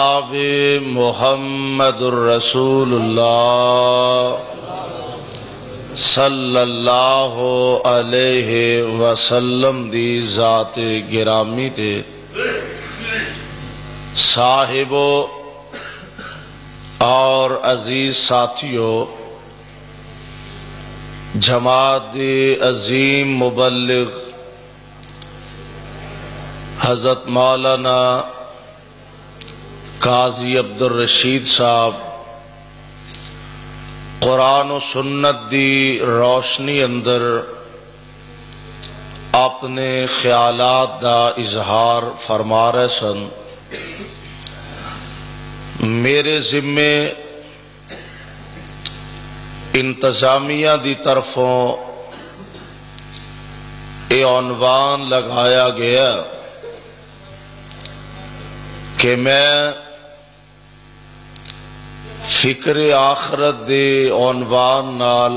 جناب محمد الرسول اللہ صلی اللہ علیہ وسلم دی ذات گرامی تے صاحبو اور عزیز ساتھیو، جماعت دی عظیم مبلغ حضرت مولانا قاضی عبدالرشید صاحب قرآن و سنت دی روشنی اندر اپنے خیالات دا اظہار فرما رہے سن۔ میرے ذمے انتظامیہ دی طرفوں اے عنوان لگایا گیا کہ میں فکر آخرت دے عنوان نال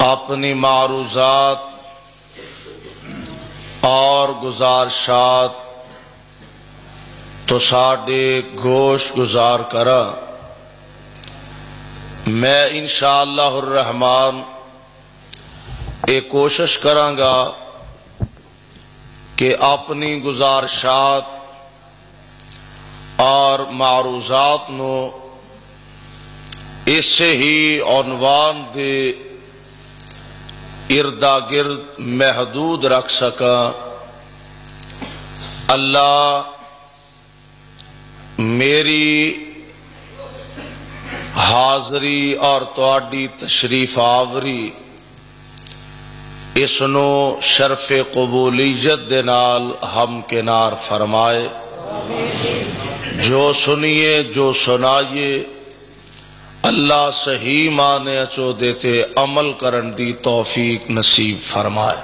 اپنی معروضات اور گزارشات تو ساڈے گوش گزار کرا۔ میں انشاءاللہ الرحمن ایک کوشش کرانگا کہ اپنی گزارشات اور معروضات نو اسے ہی عنوان دے اردا گرد محدود رکھ سکا۔ اللہ میری حاضری اور تواڈی تشریف آوری اس نو شرف قبولیت دے نال ہم کنار فرمائے۔ جو سنیے جو سنائیے اللہ صحیح معنی چو دیتے عمل کرن دی توفیق نصیب فرمائے۔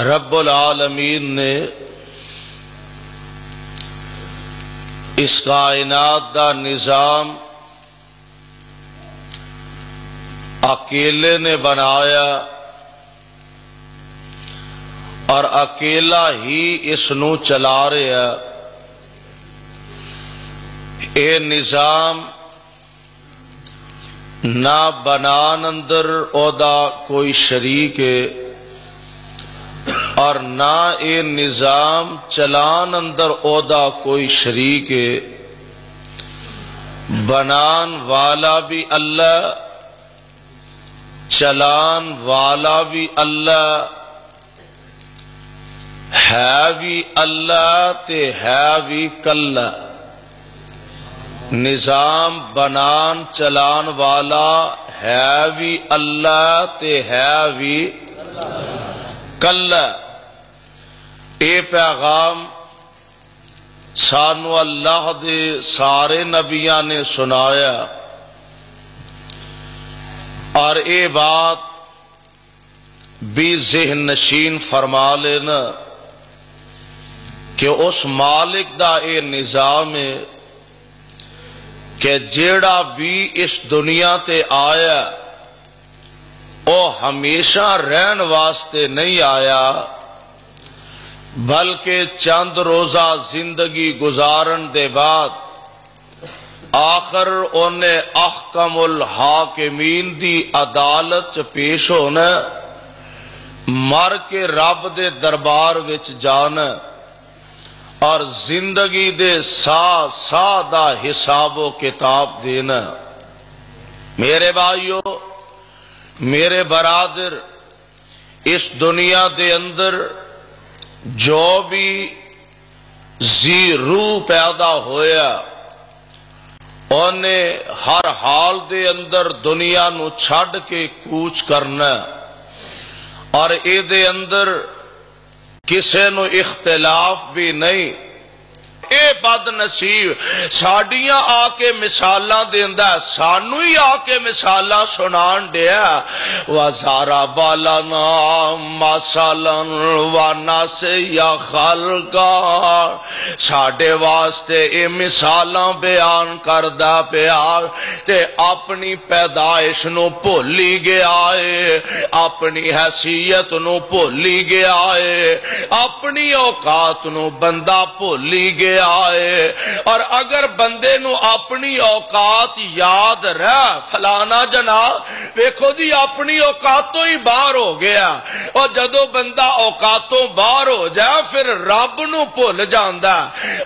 رب العالمین نے اس کائنات دا نظام اکیلے نے بنایا اور اکیلا ہی اس نو چلا رہا۔ اے نظام نہ بنان اندر اودا کوئی شریک ہے اور نہ اے نظام چلان اندر اودا کوئی شریک ہے۔ بنان والا بھی اللہ، چلان والا بھی اللہ، ہے بھی اللہ تے ہے بھی کلا۔ نظام بنان چلان والا ہے بھی اللہ تے ہے بھی کلا۔ اے پیغام سانو اللہ دے سارے نبیاں نے سنایا اور اے بات بھی ذہن نشین فرما لینا کہ اس مالک دا اے نظام ہے کہ جیڑا بھی اس دنیا تے آیا او ہمیشہ رہن واسطے نہیں آیا بلکہ چند روزہ زندگی گزارن دے بعد آخر انہیں احکم الحاکمین دی عدالت پیش ہونا، مر کے رب دے دربار وچ جانا اور زندگی دے سا سا دا حساب و کتاب دینا۔ میرے بھائیو، میرے برادر، اس دنیا دے اندر جو بھی ذی روح پیدا ہویا انہیں ہر حال دے اندر دنیا نو چھڈ کے کوچ کرنا اور اے دے اندر کسے نو اختلاف بھی نہیں۔ اے بد نصیب ساڈیاں آ کے مثالاں دیندا ہے، سانو ہی آ کے مثالاں سنان ڈیا وزارا بالنا مثلاً وناسیا خلقا ساڈے واسطے اے مثالاں بیان کردا پیا تے اپنی پیدائش نو بھولی گیا ہے، اپنی حیثیت نو بھولی گیا ہے، اپنی اوقات نو بندہ بھولی گیا ہے۔ اور اگر بندے نو اپنی اوقات یاد رہ فلانا جناب ویکھو جی اپنی اوقاتوں ہی باہر ہو گیا، اور جدو بندہ اوقاتوں باہر ہو جائے پھر رب نو بھول جاندا،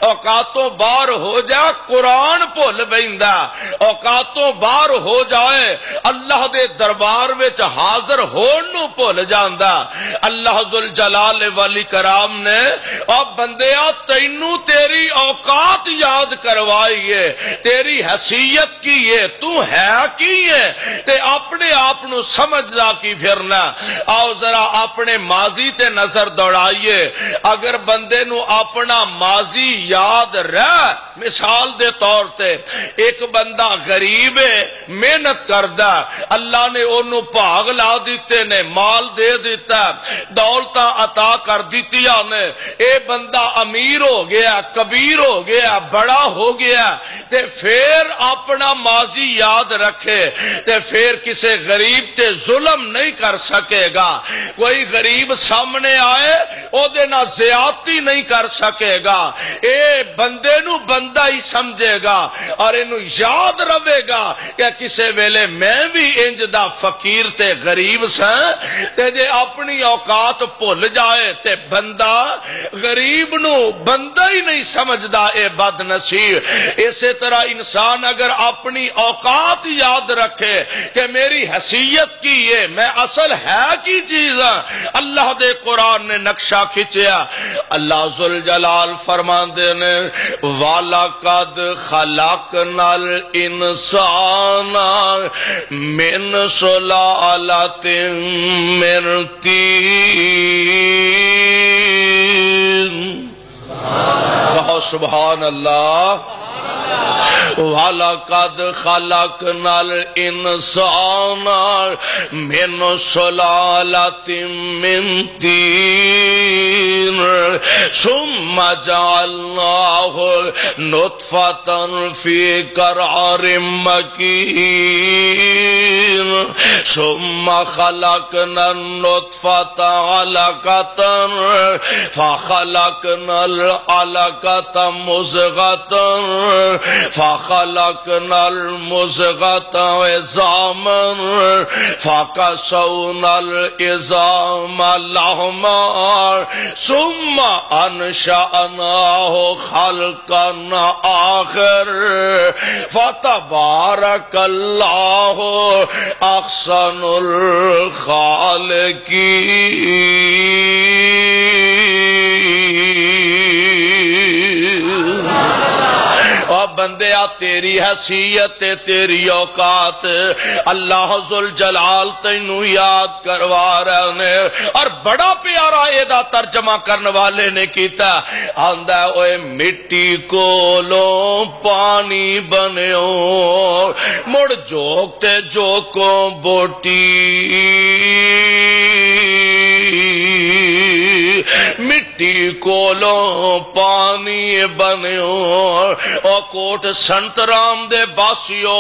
اوقاتوں باہر ہو جائے قرآن بھول بیندا، اوقاتوں باہر ہو جائے اللہ دے دربار وچ حاضر ہون نو بھول جاندا۔ اللہ ذوالجلال والاکرام نے اور بندیا تینوں تیری اوقات یاد کروائیے، تیری حیثیت کی ہے، تو ہے کی ہے تے اپنے آپ نو سمجھدا کی پھرنا۔ آؤ ذرا اپنے ماضی تے نظر دوڑائیے، اگر بندے نو اپنا ماضی یاد رہ مثال دے طور تے ایک بندہ غریب ہے محنت کردا اللہ نے انہوں بھاگ لا دیتے نے مال دے دیتا دولتاں عطا کر دیتیاں نے اے بندہ امیر ہو گیا کبیر ہو گیا بڑا ہو گیا تے پھر اپنا ماضی یاد رکھے تے پھر کسے غریب تے ظلم نہیں کر سکے گا، کوئی غریب سامنے آئے او دے نہ زیادتی نہیں کر سکے گا، اے بندے نو بندہ ہی سمجھے گا اور انو یاد رہے گا کہ کسے ویلے میں بھی انج دا فقیر تے غریب سا تے جے اپنی اوقات بھول جائے تے بندہ غریب نو بندہ ہی نہیں سمجھدا اے بد نصیب۔ اسی طرح انسان اگر اپنی اوقات یاد رکھے کہ میری حیثیت کی ہے میں اصل ہے کی چیز اللہ دے قرآن نے نقشہ کھچیا۔ اللہ ذوالجلال فرماندے نے وَلَقَدْ خَلَقْنَا الْإِنسَانَ مِنْ سُلَالَةٍ مِّن طِينٍ کہو سبحان اللہ۔ وَلَقَدْ خَلَقْنَا الْإِنسَانَ مِنْ سُلَالَةٍ مِّن طِينٍ ثُمَّ جَعَلْنَاهُ نُطْفَةً فِي قَرَارٍ مَّكِينٍ ثُمَّ خَلَقْنَا النُّطْفَةَ عَلَقَةً فَخَلَقْنَا الْعَلَقَةَ مُضْغَةً فخلقنا المضغة عظاما فكسونا العظام لحما ثم انشأناه خلقا آخر فتبارك الله احسن الخالقين۔ اور بندیا تیری حیثیت تیری اوقات اللہ ذوالجلال تینوں یاد کروا رہے نے، اور بڑا پیارا ایدہ ترجمہ کرنے والے نے کیتا آندہ اوے مٹی کولوں پانی بنیوں مڑ جوکتے جوکوں بوٹی مٹی کولوں پانی بنیوں او کوٹ سنترام دے باسیو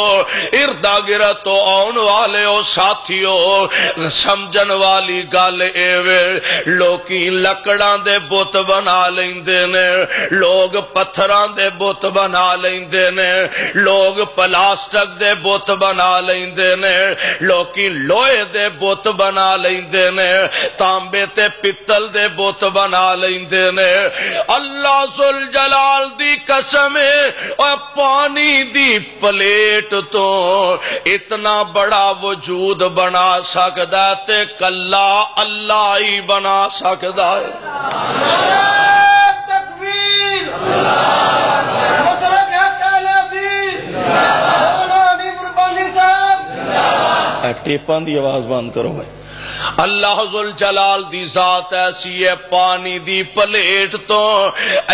اردہ گرتو آن والے او ساتھیو سمجھن والی گال ایوے لوکی لکڑاں دے بت بنا لیندے نے، لوگ پتھراں دے بت بنا لیندے نے، لوگ پلاسٹک دے بت بنا لیندے نے، لوکی لوہے دے بت بنا لیندے نے، تانبے تے پتل دے بت بنا لیندے نے۔ اللہ ذوالجلال دی قسم اور پانی دی پلیٹ تو اتنا بڑا وجود بنا سکدا تے کلا اللہ ہی بنا سکدا ہے۔ تکبیر مسرت حق العزیز مولانا قربانی صاحب ٹیپاں دی آواز بند کرو بھائی۔ اللہ ذوالجلال دی ذات ایسی ہے پانی دی پلیٹ تو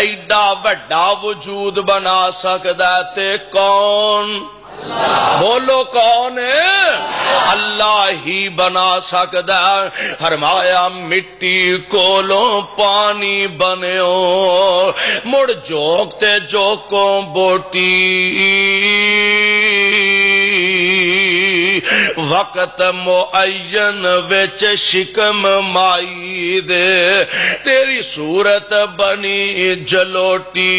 ایڈا وڈا وجود بنا سکدا ہے تے کون؟ بولو کون ہے؟ اللہ ہی بنا سکدا ہے۔ فرمایا مٹی کولوں پانی بنیو مڑ جوکتے جوکوں بوٹی وقت معین وچ شکم مائی دے تیری صورت بنی جلوٹی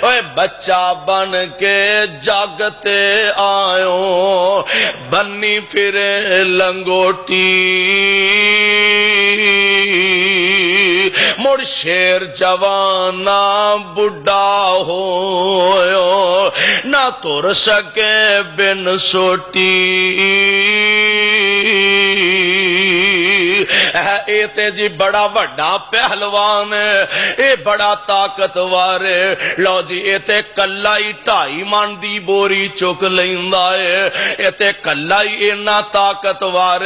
اے بچہ بن کے جاگتے آئوں بنی پھرے لنگوٹی مڑ شیر جوانا بڑھا ہوئے نہ تر سکے بن سوٹی اے تے جی بڑا وڈا پہلوان اے بڑا طاقتور لو جی اے تے کلا ہی 2.5 من دی بوری چک لیندا اے اے تے کلا ہی اینا طاقتور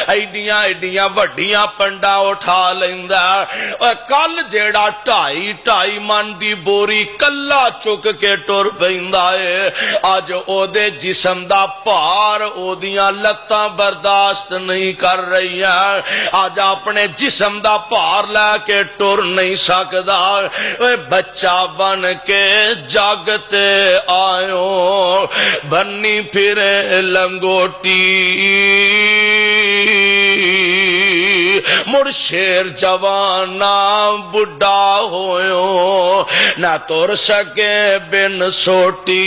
ایڈیاں ایڈیاں وڈیاں پنڈا اٹھا لیندا اے کل جیڑا 2.5 من دی بوری کلا چک کے ٹر پیندا اے اج او دے جسم دا بھار او دیاں لتاں برداشت نہیں کر رہی ہیں آج اپنے جسم دا بھار لے کے ٹر نہیں سکدا اے بچہ بن کے جاگتے آئوں بنی پھرے لنگوٹی مڑ شیر جوانا بڑھا ہوئوں نہ تر سکے بن سوٹی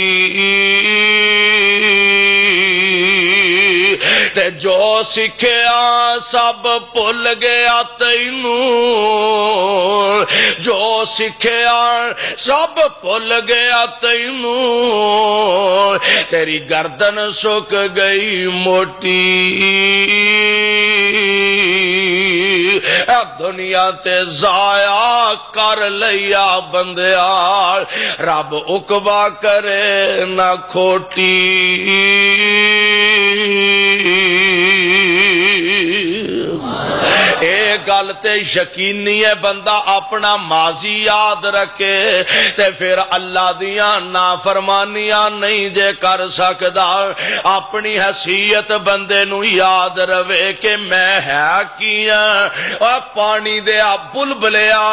تے جو سکھیا سب بھول گیا تینوں جو سکھیا سب بھول گیا تینوں تیری گردن سک گئی موٹی دنیا تے ضائع کر لیا بندیا رب عقبہ کرے نہ کھوٹی ایک گل تے یقینی ہے بندہ اپنا ماضی یاد رکھے تے پھر اللہ دیاں نافرمانیاں نہیں جے کر سکدا اپنی حیثیت بندے نو یاد رہے کہ میں ہے کیاں اور پانی دیا بلبلیا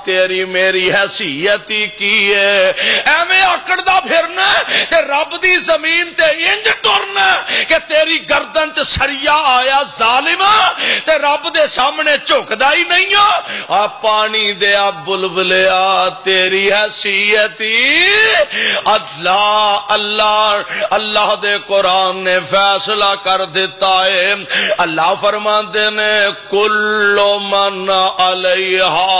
تیری میری حیثیت ہی کی ہے ایویں آکڑدا پھرنا تے رب دی زمین تے انج ٹرنا کہ تیری گردن چ سریا آیا ظالم تے رب دے سامنے جھکدا ہی نہیں آ پانی دیا بلبلیا تیری حیثیت اللہ اللہ اللہ دے قرآن نے فیصلہ کر دیتا ہے اللہ فرماتے نے کل من علیہا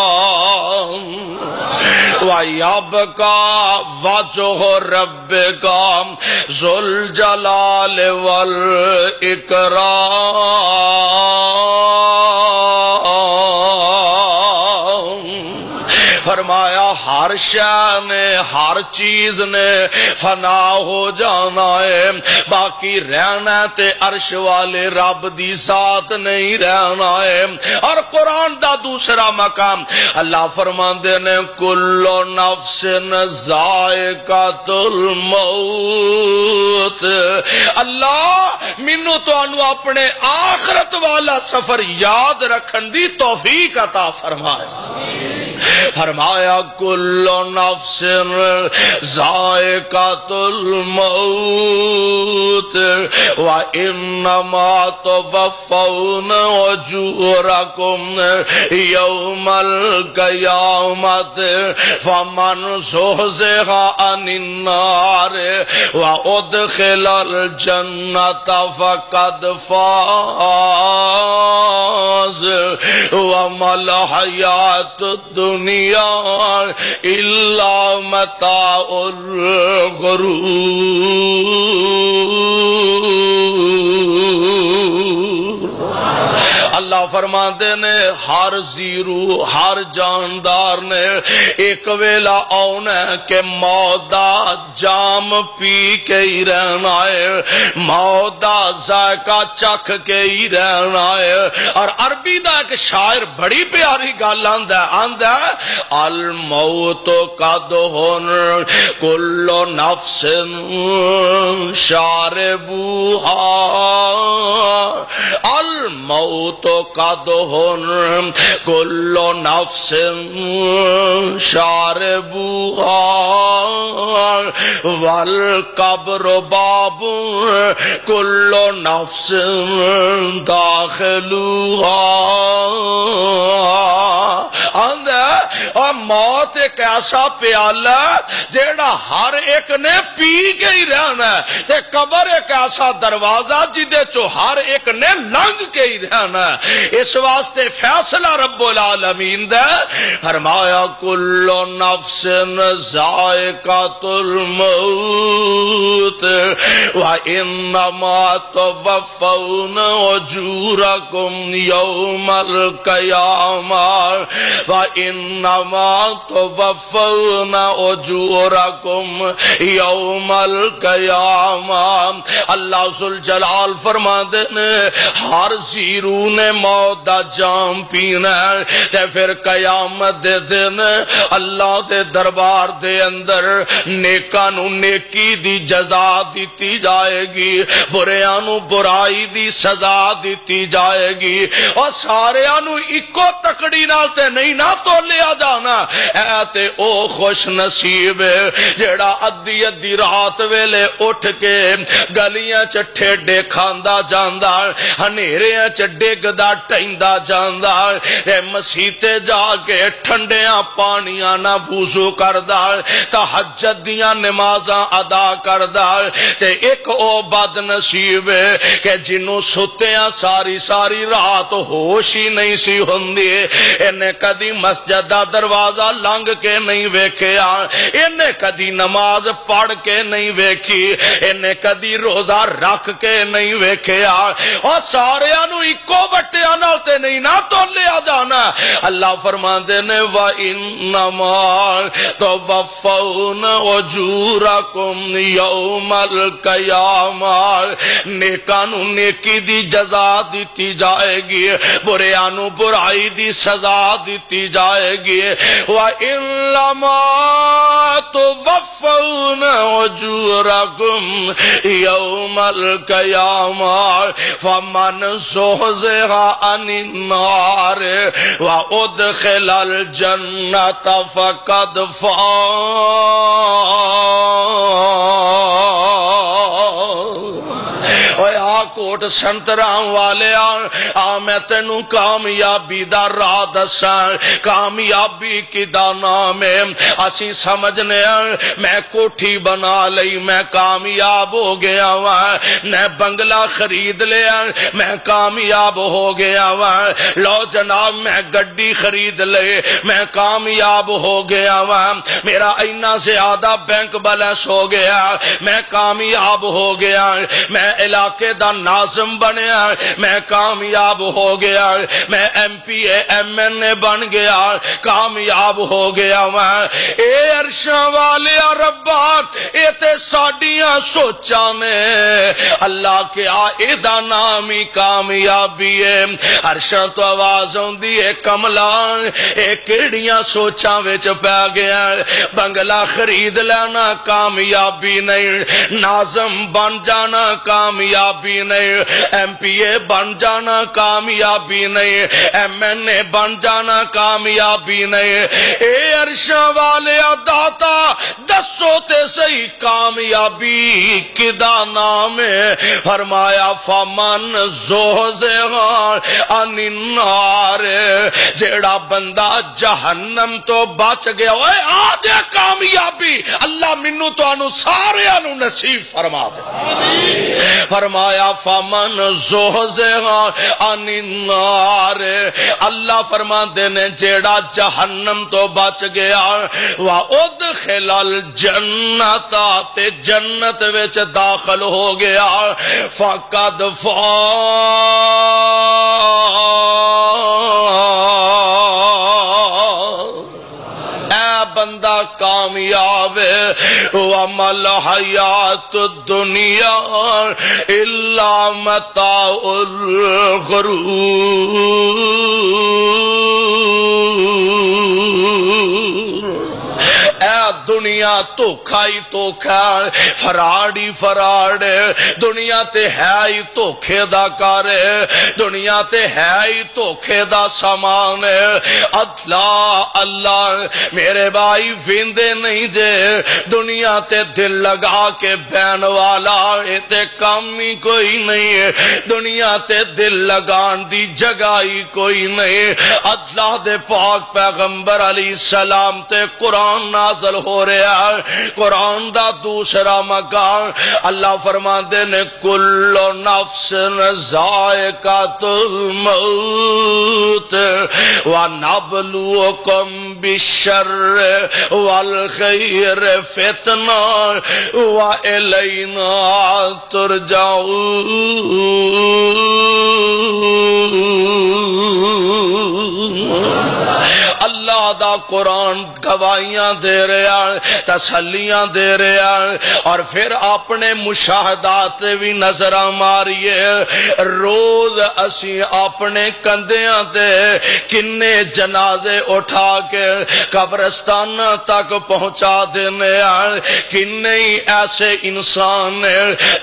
فان وَيَبْقَى وَجْهُ رَبِّكَ ذُو الْجَلَالِ وَالْإِكْرَامِ فرمایا ہر شے نے ہر چیز نے فنا ہو جانا ہے باقی رہنا تے عرش والے رب دی ذات نہیں رہنا ہے اور قرآن دا دوسرا مقام اللہ فرماندے نے کل نفس ذائقۃ الموت اللہ مینوں تانوں اپنے آخرت والا سفر یاد رکھن دی توفیق عطا فرمائے فرمایا کل نفس ذائقۃ الموت وانما توفون اجورکم یوم القیامت فمن زحزح عن النار وادخل الجنۃ فقد فاز وما الحیاۃ الدنیا الا متاع الغرور اللہ فرماندے نے ہر زیرو ہر جاندار نے ایک ویلا آنا ہے کہ موت دا جام پی کے ہی رہنا ہے، موت دا ذائقہ چکھ کے ہی رہنا ہے۔ اور عربی دا ایک شاعر بڑی پیاری گل آندا ہے الموت قدحن کل نفس شاربوہا، الموت قدحن کل نفس شاربوہا والقبر باب کل نفس داخلوہا۔ اور موت ایک ایسا پیالہ جیڑا ہر ایک نے پی کے ہی رہنا ہے، تے قبر ایک ایسا دروازہ جدے چو ہر ایک نے لنگ کے ہی رہنا ہے۔ اس واسطے فیصلہ رب العالمین دے فرمایا کل نفس ذائقۃ الموت وانما توفون اجورکم یوم القیامہ وانما توفون اجورکم یوم القیامہ۔ اللہ ذوالجلال فرماندے نے ہر زیرو نے موت دا جام پینا ہے تے پھر قیامت دے دن اللہ دے دربار دے اندر نیکاں نو نیکی دی جزا دیتی جائے گی، بریاں نو برائی دی سزا دیتی جائے گی، اور ساریاں نو اکو تکڑی نال تے نہیں نہ تولیا جانا۔ اے تے او خوش نصیب ہے جیڑا ادھی ادھی رات ویلے اٹھ کے گلیاں چ ٹھیڈے کھاندا جاندا، ہنیریاں چ ڈگدا ٹیندا جاندا، اے مسیتے جا کے ٹھنڈیاں پانیاں نہ وضو کردا، تہجد دیاں نمازاں ادا کردا، تے ایک او بد نصیب ہے کہ جنوں ستیاں ساری ساری رات ہوش ہی نہیں سی ہوندی، انہیں کدی مسجد دا دروازہ لنگ کے نہیں ویکھیا، انہیں کدی نماز پڑھ کے نہیں ویکھی، انہیں کدی روزہ رکھ کے نہیں ویکھیا، اور ساریاں نو اکو بٹیاں نال تے نہیں نہ تولیا جانا۔ اللہ فرماندے نے وَإِنَّمَا تُوَفَّوْنَ أُجُورَكُمْ يَوْمَ الْقِيَامَةِ، نیکاں نو نیکی دی جزا دیتی جائے گی، بریاں نو برائی دی سزا دیتی جائے گی۔ وَإِنَّمَا تُوَفَّوْنَ أُجُورَكُمْ يَوْمَ الْقِيَامَةِ فَمَنْ زُحْزِحَ عَنِ النَّارِ وَأُدْخِلَ الْجَنَّةَ فَقَدْ فَازَ۔ اوے آ کوٹ سنترام والے آ میں تینوں کامیابی دا راہ دساں، کامیابی کی دا نام ہے۔ اسی سمجھنے میں کوٹھی بنا لئی میں کامیاب ہو گیا ہوں، میں بنگلہ خرید لیا میں کامیاب ہو گیا ہوں، لو جناب میں گڈی خرید لے میں کامیاب ہو گیا ہوں، میرا اینا زیادہ بینک بیلنس ہو گیا میں کامیاب ہو گیا، میں علاقے دا ناظم بنیا میں کامیاب ہو گیا، میں M P A M N A بن گیا کامیاب ہو گیا میں۔ اے عرشاں والے ربا اے تے ساڈیاں سوچاں نے، اللہ کے آئے دا نامی کامیابی ہے۔ عرشاں تو آواز ہوندی ہے کملا اے کیڑیاں سوچاں وچ پہ گیا، بنگلہ خرید لینا کامیابی نہیں، ناظم بن جانا کامیابی نہیں، ایم پی اے بن جانا کامیابی نہیں، ایم این اے بن جانا کامیابی نہیں۔ اے عرشاں والے داتا دسو تے صحیح کامیابی کدا نام ہے؟ فرمایا فمن زحزح عن النار، جیڑا بندہ جہنم تو بچ گیا، اوے آج ہے کامیابی، اللہ منو تو انو سارے انو نصیب فرما دے۔ فرمایا فمن زحزح عن النار، اللہ فرماندے نے جیڑا جہنم تو بچ گیا، وَأُدْخِلَ الْجَنَّةَ تے جنت وچ داخل ہو گیا، فَقَدْ فَازَ وَمَا الْحَيَاةُ الدُّنْيَا إِلَّا مَتَاعُ الْغُرُورِ اے دنیا دھوکھا ہی دھوکھا، فراڈ ہی فراڈ، دنیا تے ہے ہی دھوکھے دا کار، دنیا تے ہے ہی دھوکھے دا سامان۔ اللہ اللہ میرے بھائی ویندے نہیں جے دنیا تے دل لگا کے بہن والا اے تے کام ہی کوئی نہیں، دنیا تے دل لگان دی جگہ ہی کوئی نہیں۔ اللہ دے پاک پیغمبر علیہ السلام تے قرآن نازل ہو رہا ہے، قرآن دا دوسرا مقام اللہ فرماندے نے کل نفس ذائقۃ الموت ونبلوکم بالشر والخیر فتنہ والینا ترجعون۔ اللہ دا قرآن گواہیاں دے رہا، تسلیاں دے رہا، اور پھر اپنے مشاہدات بھی نظر ماریے۔ روز اسی اپنے کندیاں دے کنے جنازے اٹھا کے قبرستان تک پہنچا دینے، کنے ہی ایسے انسان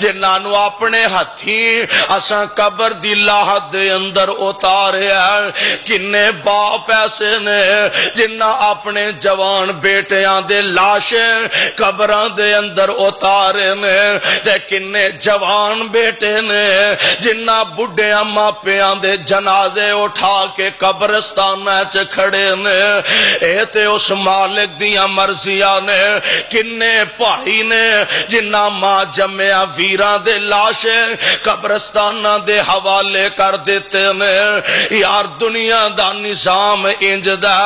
جنہاں اپنے ہتھی اساں قبر دی لاحت دے اندر اتاریا، کنے باپ ایسے نے جنہ اپنے جوان بیٹیاں دے لاشیں قبراں دے اندر اتارے نے، تے کنے جوان بیٹے نے جنہ بڈھیاں ماپیاں دے جنازے اٹھا کے قبرستان وچ کھڑے نے۔ اے تے اس مالک دیاں مرضیاں نے۔ کنے بھائی نے جنہ ماں جمعیاں ویراں دے لاشیں قبرستاناں دے حوالے کر دیتے نے۔ یار دنیا دا نظام انج دا،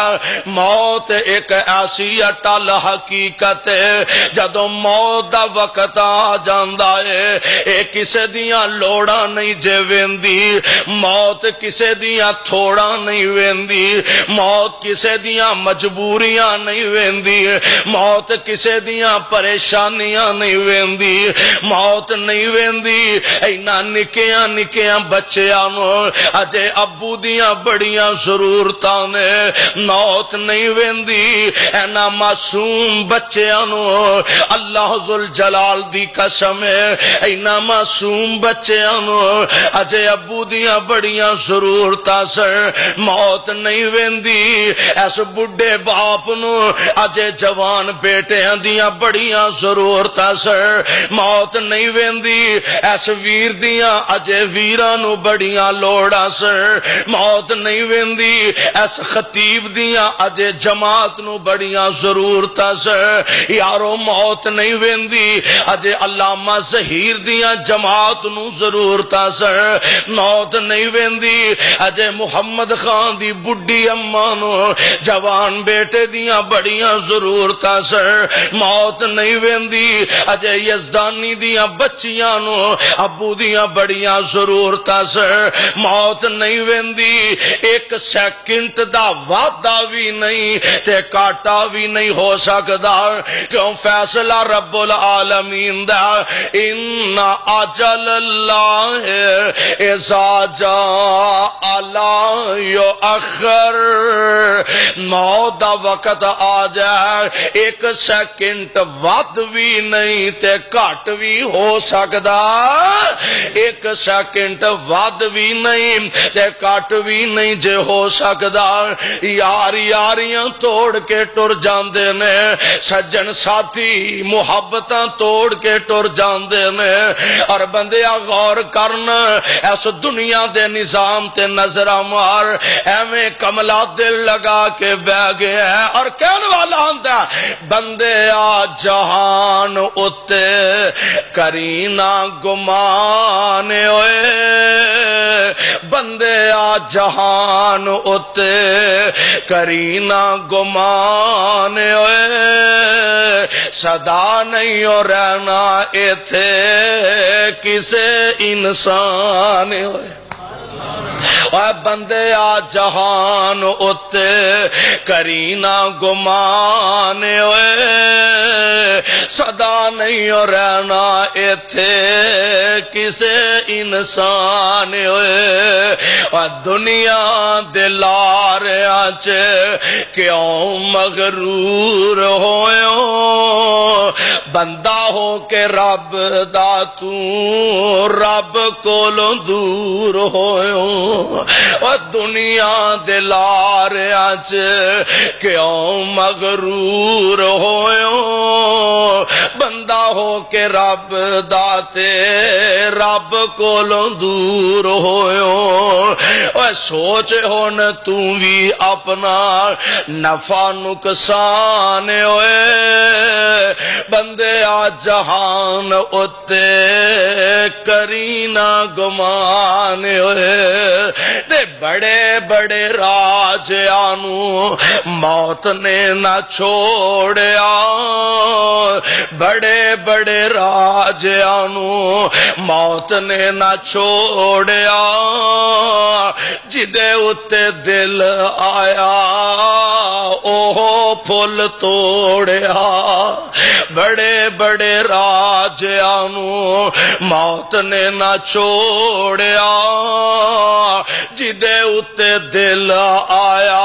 موت ایک ایسی اٹل حقیقت ہے، جدوں موت دا وقت آ جاندا ہے اے کسے دیاں لوڑاں نہیں جے ویندی، موت کسے دیاں تھوڑاں نہیں ویندی، موت کسے دیاں مجبوریاں نہیں ویندی، موت کسے دیاں پریشانیاں نہیں ویندی، موت نہیں ویندی اینا نکیاں نکیاں بچیاں نو اجے ابو دیاں بڑیاں ضرورتاں نے، موت نہیں ویندی اینا معصوم بچیاں نو، اللہ ذوالجلال دی قسم ہے اینا معصوم بچیاں نو اجے ابو دیاں بڑیاں ضرورتاں سر، موت نہیں ویندی اس بڈھے باپ نو اجے جوان بیٹیاں دیاں بڑیاں ضرورتاں سر، موت نہیں ویندی اس ویر دیاں اجے ویراں نو بڑیاں لوڑاں سر، موت نہیں ویندی اس خطیب دیاں اجے جماعت نو بڑیاں ضرورتاں سر، یارو موت نہیں ویندی اجے علامہ ظہیر دیاں جماعت نو ضرورتاں سر، موت نہیں ویندی اجے محمد خان دی بڈھی اماں نو جوان بیٹے دیاں بڑیاں ضرورتاں سر، موت نہیں ویندی اجے یزدانی دیاں بچیاں نو ابو دیاں بڑیاں ضرورتاں سر، موت نہیں ویندی ایک سیکنڈ دا وعدہ بھی نہیں تے کاٹا بھی نہیں ہو سکدا، کیوں فیصلہ رب العالمین دا ان اجل اللہ اذا جاء لا یؤخر، موت دا وقت آ جائے ایک سیکنڈ ود بھی نہیں تے کٹ بھی ہو سکدا، ایک سیکنڈ ود بھی نہیں تے کٹ بھی نہیں جے ہو سکدا، یار یاریاں توڑ کے ٹر جاندے نے، سجن ساتھی محبتاں توڑ کے ٹر جاندے نے، اور بندیا غور کرنا اس دنیا دے نظام تے نظر مار، ایویں کملا دل لگا کے بہ گیا ہے، اور کہنے والا ہوندا بندے آ جہان اتے کرینا گمان ہوئے، بندے آ جہان اتے کرینا گمان ہوئے، صدا نہیں ہو رہنا ایتھے کسے انسان ہوئے۔ اے بندے آ جہان اتے کرینا گمان ہوئے صدا نہیں رہنا ایتھے کسے انسان ہوئے اے دنیا دلار آچ کیوں مغرور ہوئے بندہ ہو کے رب دا تو رب کولوں دور ہوئے اور دنیا دلار آج کیوں مغرور ہوئے بندہ ہو کے رب داتے رب کولوں دور ہوئے اور سوچ ہون تو بھی اپنا نفع نقصان ہوئے بندے آ جہان اتے کرینا گمان ہوئے تے بڑے بڑے راجیانو موت نے نہ چھوڑیا بڑے بڑے راجیانو موت نے نہ چھوڑیا جدے اتے دل آیا اوہ پھول توڑیا بڑے بڑے راجیانو موت نے نہ چھوڑیا جدے اتے دل آیا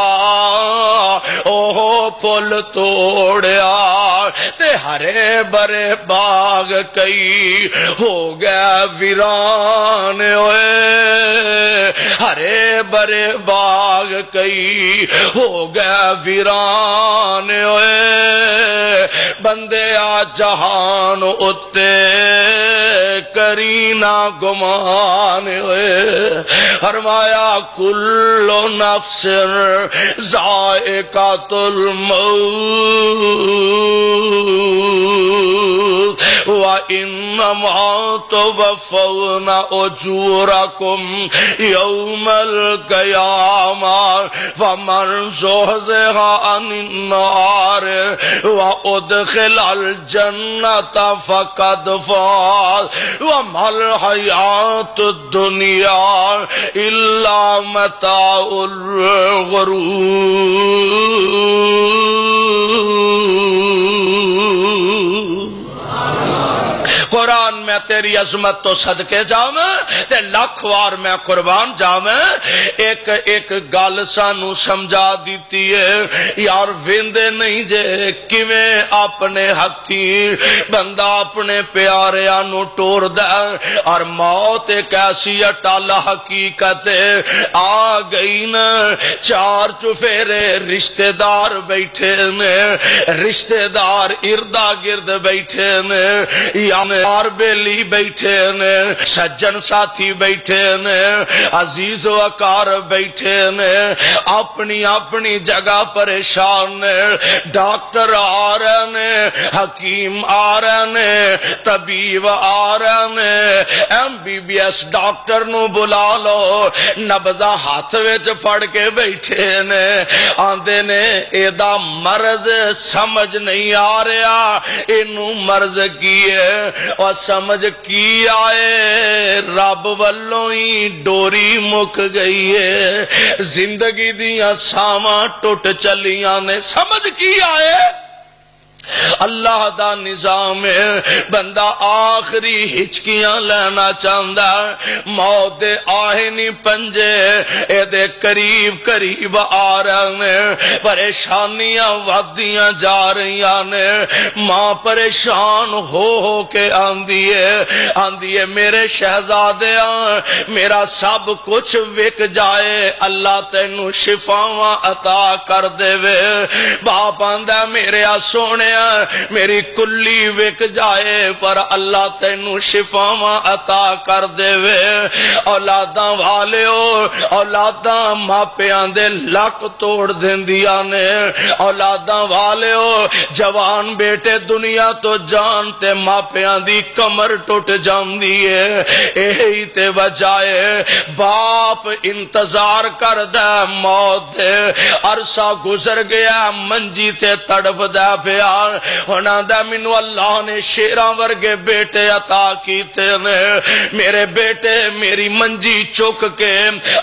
اوہ پھول توڑیا تے ہرے برے باغ کئی ہو گیا ویران ہوئے ہرے برے باغ کئی ہو گیا ویران ہوئے بندے آ جہان اتے کرینا گمان ہوئے فرمایا کل نفس ذائقۃ الموت وَإِنَّمَا تُوَفَّوْنَ أُجُورَكُمْ يَوْمَ الْقِيَامَةِ فَمَنْ زُحْزِحَ عَنِ النَّارِ وَأُدْخِلَ الْجَنَّةَ فَقَدْ فَازَ وَمَا الْحَيَاةُ الدُّنْيَا إِلَّا مَتَاعُ الْغُرُورِ قرآن میں تیری عظمت تو صدقے جاویں تے لاکھ وار میں قربان جاویں ایک ایک گل سانو سمجھا دیتی ہے یار ویندے نہیں جے کیویں اپنے ہتھی بندہ اپنے پیاریاں نو ٹور دے اور موت ایک ایسی اٹل حقیقت آ گئی نا چار چفیرے رشتہ دار بیٹھے نے رشتہ دار اردا گرد بیٹھے نے یعنی بیلی بیٹھے نے سجن ساتھی بیٹھے نے عزیز و اکار بیٹھے نے اپنی اپنی جگہ پریشان نے ڈاکٹر آ رہے نے حکیم آ رہے نے طبیب آ رہے نے MBBS ڈاکٹر نو بلا لو نبضہ ہاتھ وچ پھڑ کے بیٹھے نے آندے نے ایدہ مرض سمجھ نہیں آ رہا انو مرض کیے اور سمجھ کی آئے رب والوں ہی ڈوری مک گئی ہے زندگی دیاں ساواں ٹوٹ چلیاں نے سمجھ کی آئے اللہ دا نظام ہے بندہ آخری ہچکیاں لینا چاہتا موت دے آہے نہیں پنجے اے دے قریب قریب آ رہے ہیں پریشانیاں ودیاں جا رہی نے ماں پریشان ہو کے آندی ہے میرے شہزادیاں میرا سب کچھ وک جائے اللہ تینو شفاواں عطا کر دے وے باپ آندا میرے سونے میری کلی وک جائے پر اللہ تینو شفاواں عطا کر دے وے اولاداں والیو اولاداں ماپیاں دے لک توڑ دیندیاں نے اولاداں والیو جوان بیٹے دنیا تو جانتے ماپیاں دی کمر ٹوٹ جاندی ہے یہی تے وجائے باپ انتظار کر دے موت دے عرصہ گزر گیا منجی تے تڑپ دے پیا ہونا دا مینوں اللہ نے شیراں ورگے بیٹے عطا کیتے نے میرے بیٹے میری منجی چک کے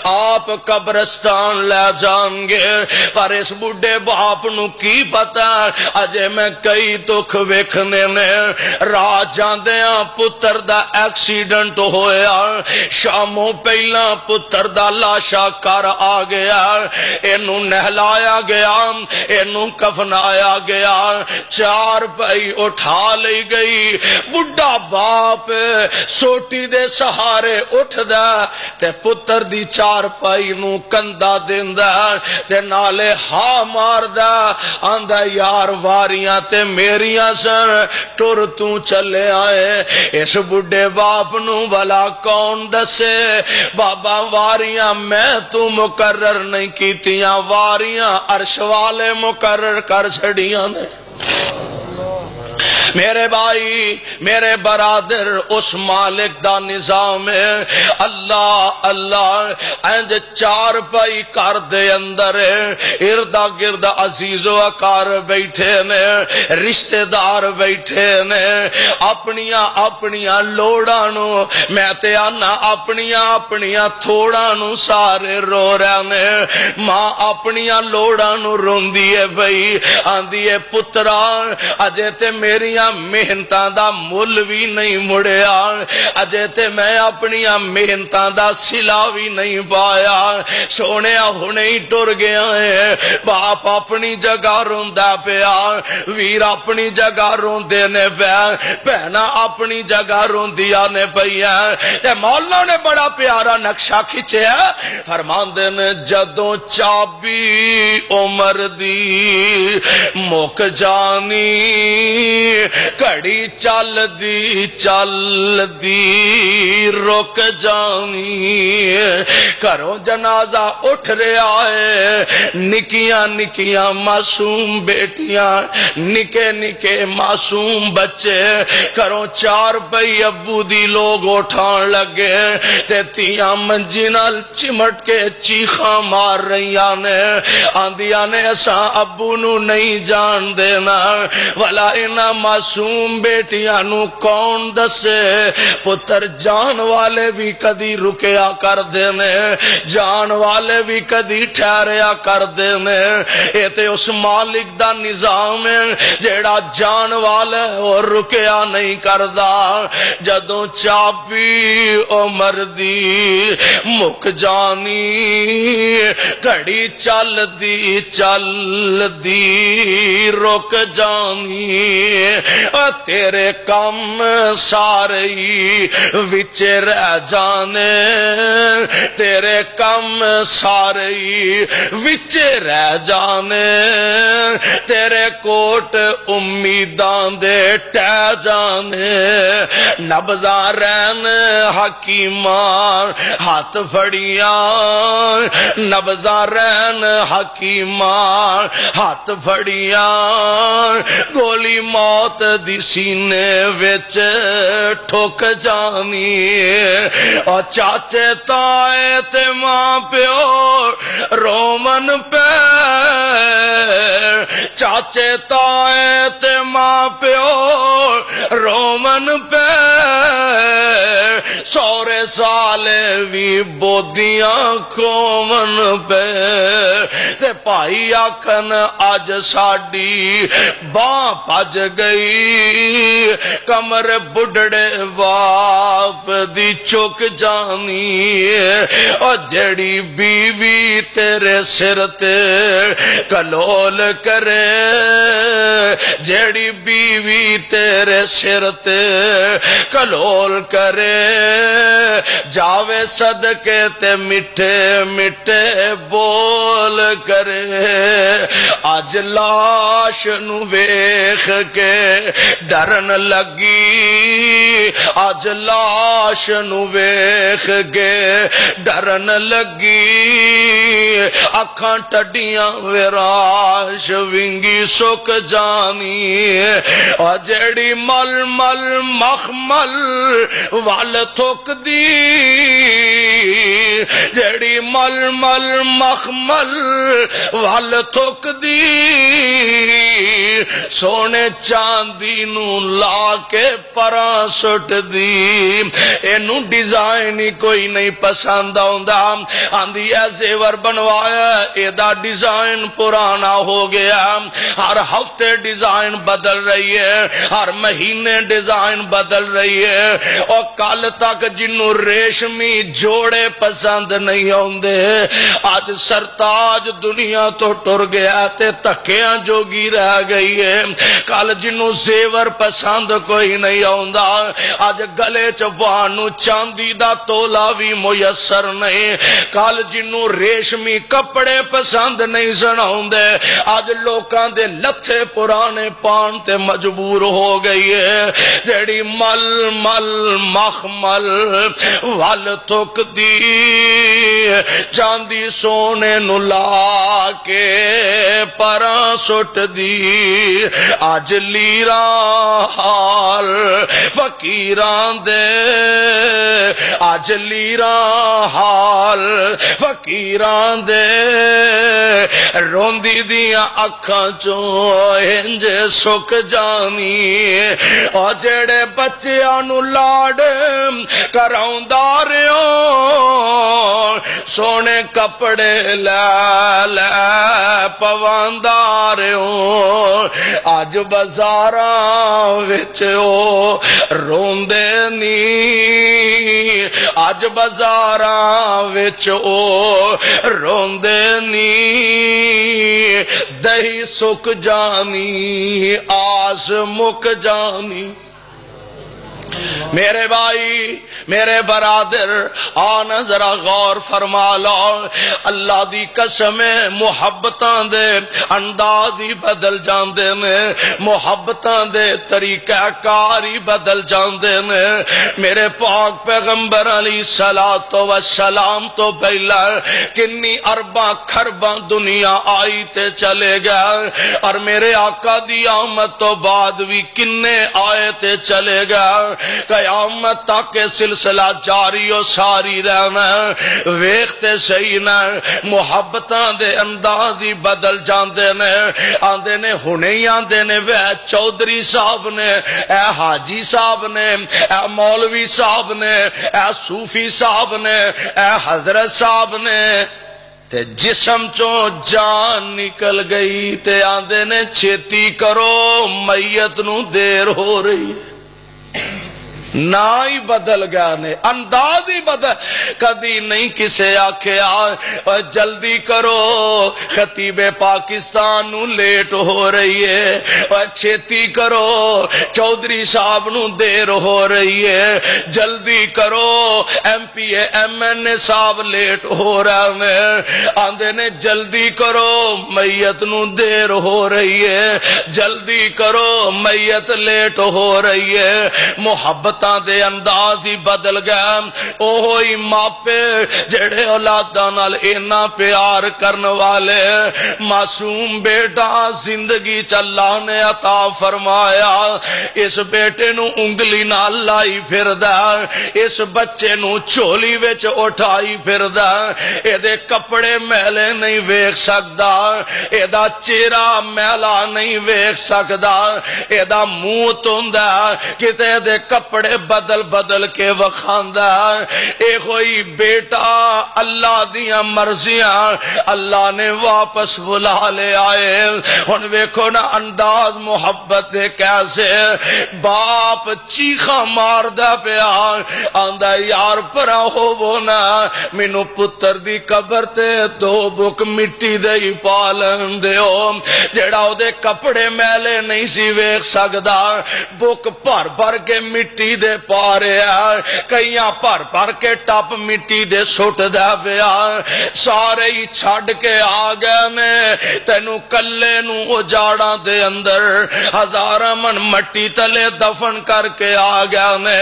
آپ قبرستان لے جان گے پر اس بڈھے باپ نو کی پتا اجے میں کئی دکھ ویکھنے نے راہ جاندیاں پتر دا ایکسیڈنٹ ہویا شاموں پہلا پتر دا لاشا کر آ گیا اینو نہلایا گیا اینو کفنایا گیا چار پائی اٹھا لئی گئی بڈھا باپ سوٹی دے سہارے اٹھ دا تے پتر دی چار پائی نو کندہ دیندا تے نالے ہاں مار دا آندہ یار واریاں تے میریاں سن ٹر تو چلے آئے اس بڈھے باپ نو بلا کون دسے بابا واریاں میں تو مقرر نہیں کیتیاں واریاں عرش والے مقرر کر چھڑیاں نے میرے بھائی میرے برادر اس مالک دا نظام ہے اللہ اللہ انج چار پائی کر دے اندر اردا گرد عزیز و اکار بیٹھے نے رشتہ دار بیٹھے نے اپنیاں لوڑاں نو میں تے آنا اپنیاں تھوڑاں نو سارے رو رہے نے ماں اپنیاں لوڑاں نو روندی ہے بھئی آندی ہے پترا اجے تے میریاں محنتاں دا مل بھی نہیں مڑیا اجے تے میں اپنیاں محنتاں دا سلا بھی نہیں پایا سونیا ہنے ہی ٹر گیا ہے باپ اپنی جگہ روندا پیا ویر اپنی جگہ روندے نے پیا بہنا اپنی جگہ روندیاں نے پیا تے مولا نے بڑا پیارا نقشہ کھچیا فرماندے نے جدوں چابی عمر دی مک جانی کڑی چل دی رک جانی کرو جنازہ اٹھ رہا ہے نکیاں معصوم بیٹیاں نکے معصوم بچے کرو چار بھائی ابو دی لوگ اٹھان لگے تے تیاں منجی نال چمٹ کے چیخاں مار رہیاں نے آندیاں نے اساں ابو نو نہیں جان دینا والا انہاں معصوم بیٹیاں نو کون دسے پتر جان والے بھی کدی رکیا کر دینے جان والے بھی کدی ٹھہریا کر دینے اے تے اس مالک دا نظام ہے جیڑا جان والے اور رکیا نہیں کردا جدوں چابی عمر دی مک جانی گھڑی چل دی رک جانی تیرے کم سارے وچ رہ جانے تیرے کم سارے وچ رہ جانے تیرے کوٹ امیداں دے ٹہ جانے نبضاں رہن حکیمان ہاتھ پھڑیاں نبضاں رہن حکیمان ہاتھ پھڑیاں گولی موت دی سینے وچ ٹھوک جانی اور چاچے تائے تے ماں پیو رومن پہ چاچے تائے تے ماں پیو رومن پہ سورے سالے بھی بودیاں کومن پہ تے پائی آکھن آج ساڈی باں پج گئی کمر بڑھڑے باپ دی چک جانی اور جڑی بیوی تیرے سر تے کلول کرے جڑی بیوی تیرے سر تے کلول کرے جاوے صدقے تے مٹھے مٹھے بول کرے آج لاش نو ویکھ کے ڈرن لگی آج لاش نو ویکھ کے ڈرن لگی اکھاں ٹڈیاں وراش ونگی سک جانی اور جڑی مل مل مخمل وال تھک دی جڑی مل مل مخمل وال تھک دی سونے چاندی نو لا کے پراں سٹ دی اینو ڈیزائن ہی کوئی نہیں پسند آندا آندی اے زیور بنوایا ایدا ڈیزائن پرانا ہو گیا ہر ہفتے ڈیزائن بدل رہی ہے ہر مہینے ڈیزائن بدل رہی ہے اور کل تک جنوں ریشمی جوڑے پسند نہیں ہوندے آج سرتاج دنیا تو ٹر گیا تے تکیاں جوگی رہ گئی ہے کل جنوں زیور پسند کوئی نہیں ہوندا آج گلے چ بانو چاندی دا تولا بھی میسر نہیں کل جنوں ریشمی کپڑے پسند نہیں سناوندے آج لوکاں دے لتھے پرانے پان تے مجبور ہو گئی ہے جیڑی مل مل مخمل ول تھک دی چاندی سونے نو لا کے پراں سٹ دی اج لیراں حال فقیراں دے اج لیراں حال فقیراں دے روندی دیاں اکھاں چوں انج سک جانی او جڑے بچیاں نو لاڈ کراوندا رہو سونے کپڑے لے لے پواندا رہو اج بازاراں وچ او روندے نہیں اج بازاراں وچ او روندے نہیں دہی سک جانی آس مک جانی میرے بھائی میرے برادر آنا ذرا غور فرما لو اللہ دی قسم محبتاں دے انداز ہی بدل جاندے نے محبتاں دے طریقہ کار ہی بدل جاندے نے میرے پاک پیغمبر علیہ السلام تو پہلا کنی ارباں خرباں دنیا آئی تے چلے گا اور میرے آقا دی آمد تو بعد بھی کنے آئے تے چلے گا قیامت تک سلسلہ جاری و ساری رہنا ویکھتے صحیح نہ محبتاں دے انداز ہی بدل جاندے نے آندے نے ہنے ہی آندے نے وے چودھری صاحب نے اے حاجی صاحب نے اے مولوی صاحب نے اے صوفی صاحب نے اے حضرت صاحب نے تے جسم چوں جان نکل گئی تے آندے نے چھتی کرو میت نو دیر ہو رہی ہے نہ ہی بدل گیا نے انداز ہی بدل کدی نہیں کسے آکھیا جلدی کرو خطیب پاکستان نو لیٹ ہو رہی ہے چھتی کرو چودھری صاحب نو دیر ہو رہی ہے جلدی کرو M P A M N A صاحب لیٹ ہو رہا ہے آندے نے جلدی کرو میت نو دیر ہو رہی ہے جلدی کرو میت لیٹ ہو رہی ہے محبت دے انداز ہی بدل گیا اوہی ماپے جڑے اولاداں نال اینا پیار کرن والے معصوم بیٹا زندگی چ اللہ نے عطا فرمایا اس بیٹے نو انگلی نال لائی پھردا اس بچے نو چولی وچ اٹھائی پھردا اے دے کپڑے میلے نہیں ویکھ سکدا اے دا چہرہ میلا نہیں ویکھ سکدا اے دا منہ توندا کتے دے کپڑے بدل بدل کے وکھاندا اے کوئی بیٹا اللہ دیاں مرضیاں اللہ نے واپس بلا لے آئے ہن ویکھو نا انداز محبت دے کیسے باپ چیخا ماردا پیا آندا یار پرا ہوو نا مینوں پتر دی قبر تے دو بک مٹی دے ہی پالن دیو جڑا او دے کپڑے میلے نہیں سی ویکھ سکدا بک بھر بھر کے مٹی دے پا رہا کئیاں پر پر کے ٹپ مٹی دے سٹ دے پیا سارے ہی چھڈ کے آ گئے نے تینو کلے نو اجاڑاں دے اندر ہزاراں من مٹی تلے دفن کر کے آ گئے نے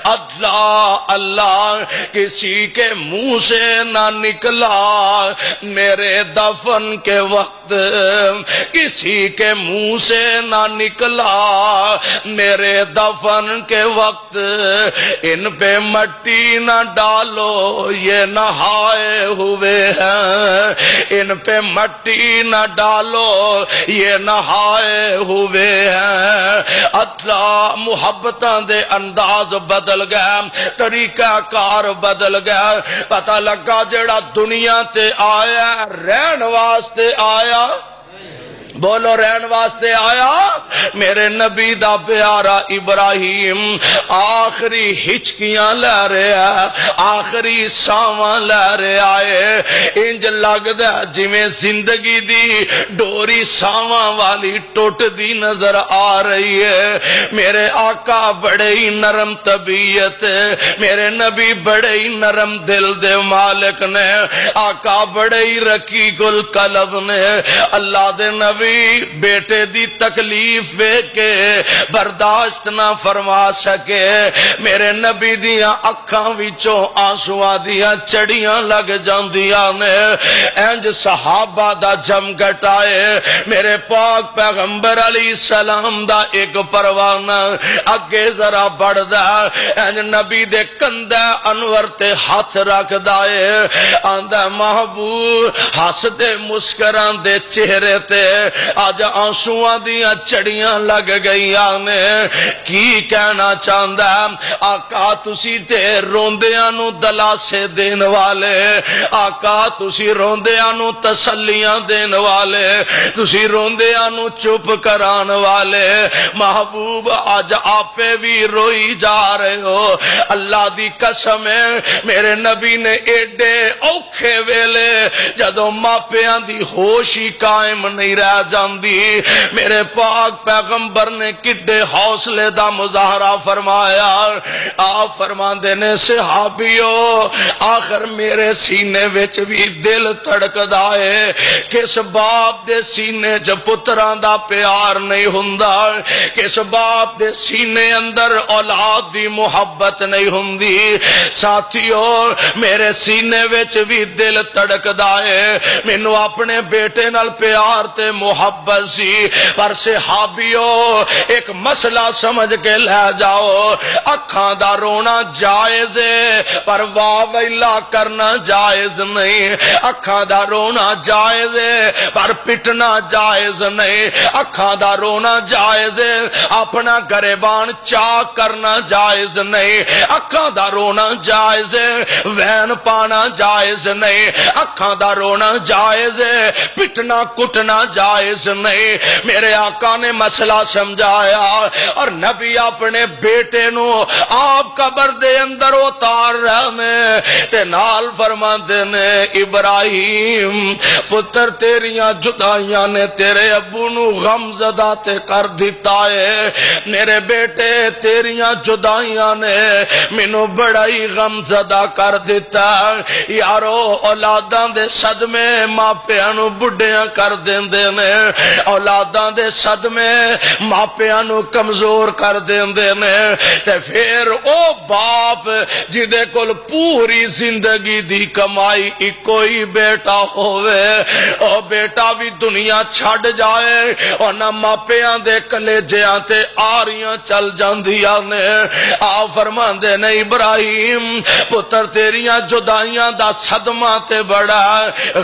اللہ اللہ کسی کے منہ سے نہ نکلا میرے دفن کے وقت کسی کے منہ سے نہ نکلا میرے دفن کے وقت وقت ان پہ مٹی نہ ڈالو یہ نہائے ہوئے ہیں، ان پہ مٹی نہ ڈالو یہ نہائے ہوئے ہیں۔ اللہ محبتاں دے انداز بدل گیا، طریقہ کار بدل گیا، پتہ لگا جڑا دنیا تے آیا رہن واسطے آیا، بولو رہن واسطے آیا، میرے نبی دا پیارا ابراہیم آخری ہچکیاں لے رہا، آخری ساواں لے رہا ہے، انج لگدا جویں زندگی دی ڈوری ساواں والی ٹوٹ دی نظر آ رہی ہے۔ میرے آقا بڑے ہی نرم طبیعت، میرے نبی بڑے ہی نرم دل دے مالک نے، آقا بڑے ہی رقیق القلب نے۔ اللہ دے نبی بیٹے دی تکلیف کے برداشت نہ فرما سکے، میرے نبی دیاں اکھاں وچوں آنسواں دیاں چڑیاں لگ جاندیاں نے، انج صحابہ دا جم گٹائے، میرے پاک پیغمبر علیہ السلام دا ایک پروانہ اگے ذرا بڑھدا، انج نبی دے کندھے انور تے ہاتھ رکھ دائے، آندا محبوب ہس دے مسکران دے چہرے تے آج آنسواں دیاں چڑیاں لگ گئیاں نے، کی کہنا چاہندا آقا تسی تے روندیاں نو دلاسے دین والے، آقا تسی روندیاں نو تسلیاں دین والے، تسی روندیاں نو چپ کران والے، محبوب آج آپے بھی روئی جا رہے ہو۔ اللہ دی قسم ہے میرے نبی نے ایڈے اوکھے ویلے جدوں ماپیاں دی ہوش ہی قائم نہیں رہ جاندی، میرے پاک پیغمبر نے کڈے حوصلے دا مظاہرہ فرمایا، آپ فرماندے نے صحابیو آخر میرے سینے وچ بھی دل تڑکدا ہے، کس باپ دے سینے چ پتراں دا پیار نہیں ہوندا، کس باپ دے سینے اندر اولاد دی محبت نہیں ہوندی، ساتھیو میرے سینے وچ بھی دل تڑکدا ہے، مینوں اپنے بیٹے نال پیار تے محبت سی، پر صحابیو ایک مسئلہ سمجھ کے لے جاؤ، اکھاں دا رونا جائز ہے پر واہ ویلا کرنا جائز نہیں، اکھاں دا رونا جائز ہے پر پٹنا جائز نہیں، اکھاں دا رونا جائز ہے اپنا گریبان چاک کرنا جائز نہیں، اکھاں دا رونا جائز ہے وین پانا جائز نہیں، اکھاں دا رونا جائز ہے پٹنا کٹنا جائز نہیں۔ میرے آقا نے مسئلہ سمجھایا اور نبی اپنے بیٹے نو آپ قبر دے اندر اتار رہے تے نال فرماندے نے ابراہیم پتر تیریاں جدائیاں نے تیرے ابو نو غم زدہ تے کر دیتا ہے، میرے بیٹے تیریاں جدائیاں نے مینوں بڑا ہی غم زدہ کر دیتا، یارو اولاداں دے صدمے ماپیاں نو بڈیاں کر دیندے نے، اولاداں دے صدمے ماپیاں نو کمزور کر دیندے نے، تے پھر او باپ جدے کول پوری زندگی دی کمائی اکو ہی بیٹا ہوئے، او بیٹا بھی دنیا چھڑ جائے اور نہ ماپیاں دے کلیجیاں تے آریاں چل جاندیاں نے، آ فرماندے نے ابراہیم پتر تیریاں جدائیاں دا صدمہ تے بڑا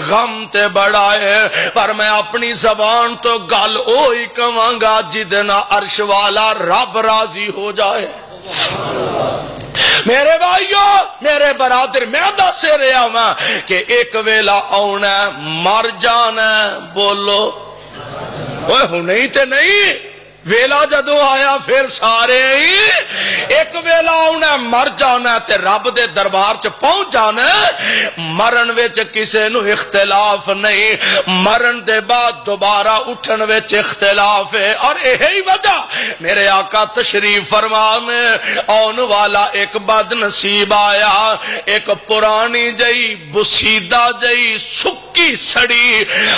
غم تے بڑا ہے، پر میں اپنی زبان تو گل اوہی کہاں گا جدنا عرش والا رب راضی ہو جائے۔ میرے بھائیو میرے برادر میں دس رہا ہوں کہ ایک ویلا آنا مر جانا، بولو اوہ نہیں تے نہیں، ویلا جدو آیا پھر سارے ہی ایک ویلا آنا مر جانا تے رب دے دربار چ پہنچ جانا، مرن وچ کسے نو اختلاف نہیں، مرن دے بعد دوبارہ اٹھن وچ اختلاف ہے، اور یہی وجہ میرے آقا تشریف فرمانے آن والا ایک بد نصیب آیا، ایک پرانی جئی بسیدہ جئی سکی سڑی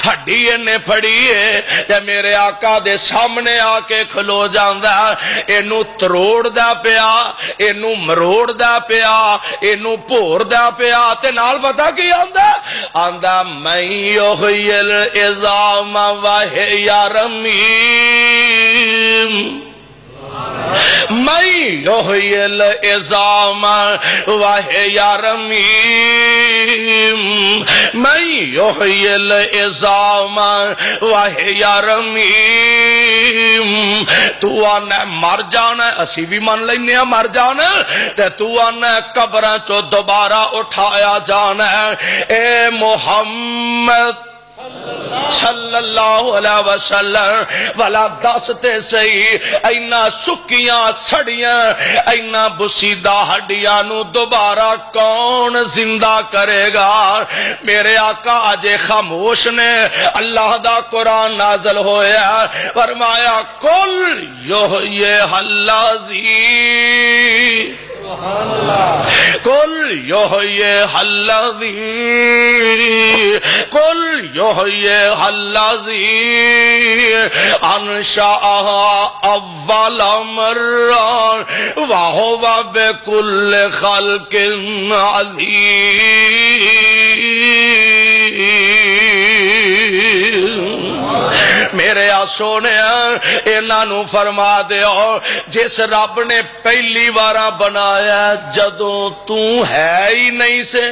ہڈی نے پھڑی ہے، تے میرے آقا دے سامنے آ کے کھلو جاندا، اینو تروڑ دا پیا، اینو مروڑ دا پیا، اینو پور دا پیا، تے نال پتہ کی آندا آندا میں یحیی العظام وہی رمیم، میں یحیی العظام وہی رمیم میں یحیی العظام وہی رمیم تو آنا مر جانا اسی بھی من لینے مر جانا تے تو آنا قبراں چو دوبارہ اٹھایا جانا اے محمد صلی اللہ علیہ وسلم والا دستے صحیح اینا سکیاں سڑیاں اینا بسیدہ ہڈیاں نو دوبارہ کون زندہ کرے گا؟ میرے آقا آج خاموش نے اللہ دا قرآن نازل ہویا فرمایا کل یحیی الذی قل یحیی الذی قل یحیی الذی انشأها اول مرہ وہو بکل خلق علیم میرے سونے انہاں نو فرما دیو جس رب نے پہلی بارہ بنایا جدوں تو ہے ہی نہیں سے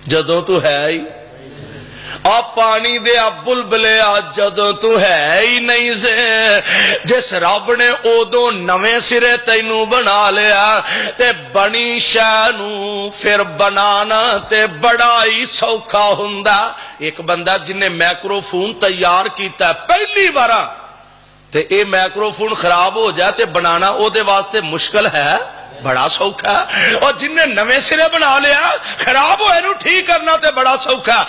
جدوں تو ہے ہی اور پانی دے بلبلے جدوں تو ہے ہی نہیں سے جس رب نے ادو نویں سرے تینوں بنا لیا تے بنی شے نو پھر بنانا تے بڑا ہی سوکھا ہوندا ایک بندہ جن نے مائکروفون تیار کیتا ہے پہلی بارہ تے اے مائکروفون خراب ہو جائے تے بنانا او دے واسطے مشکل ہے بڑا سوکھا اور جن نے نویں سرے بنا لیا خراب ہوئے نو ٹھیک کرنا تے بڑا سوکھا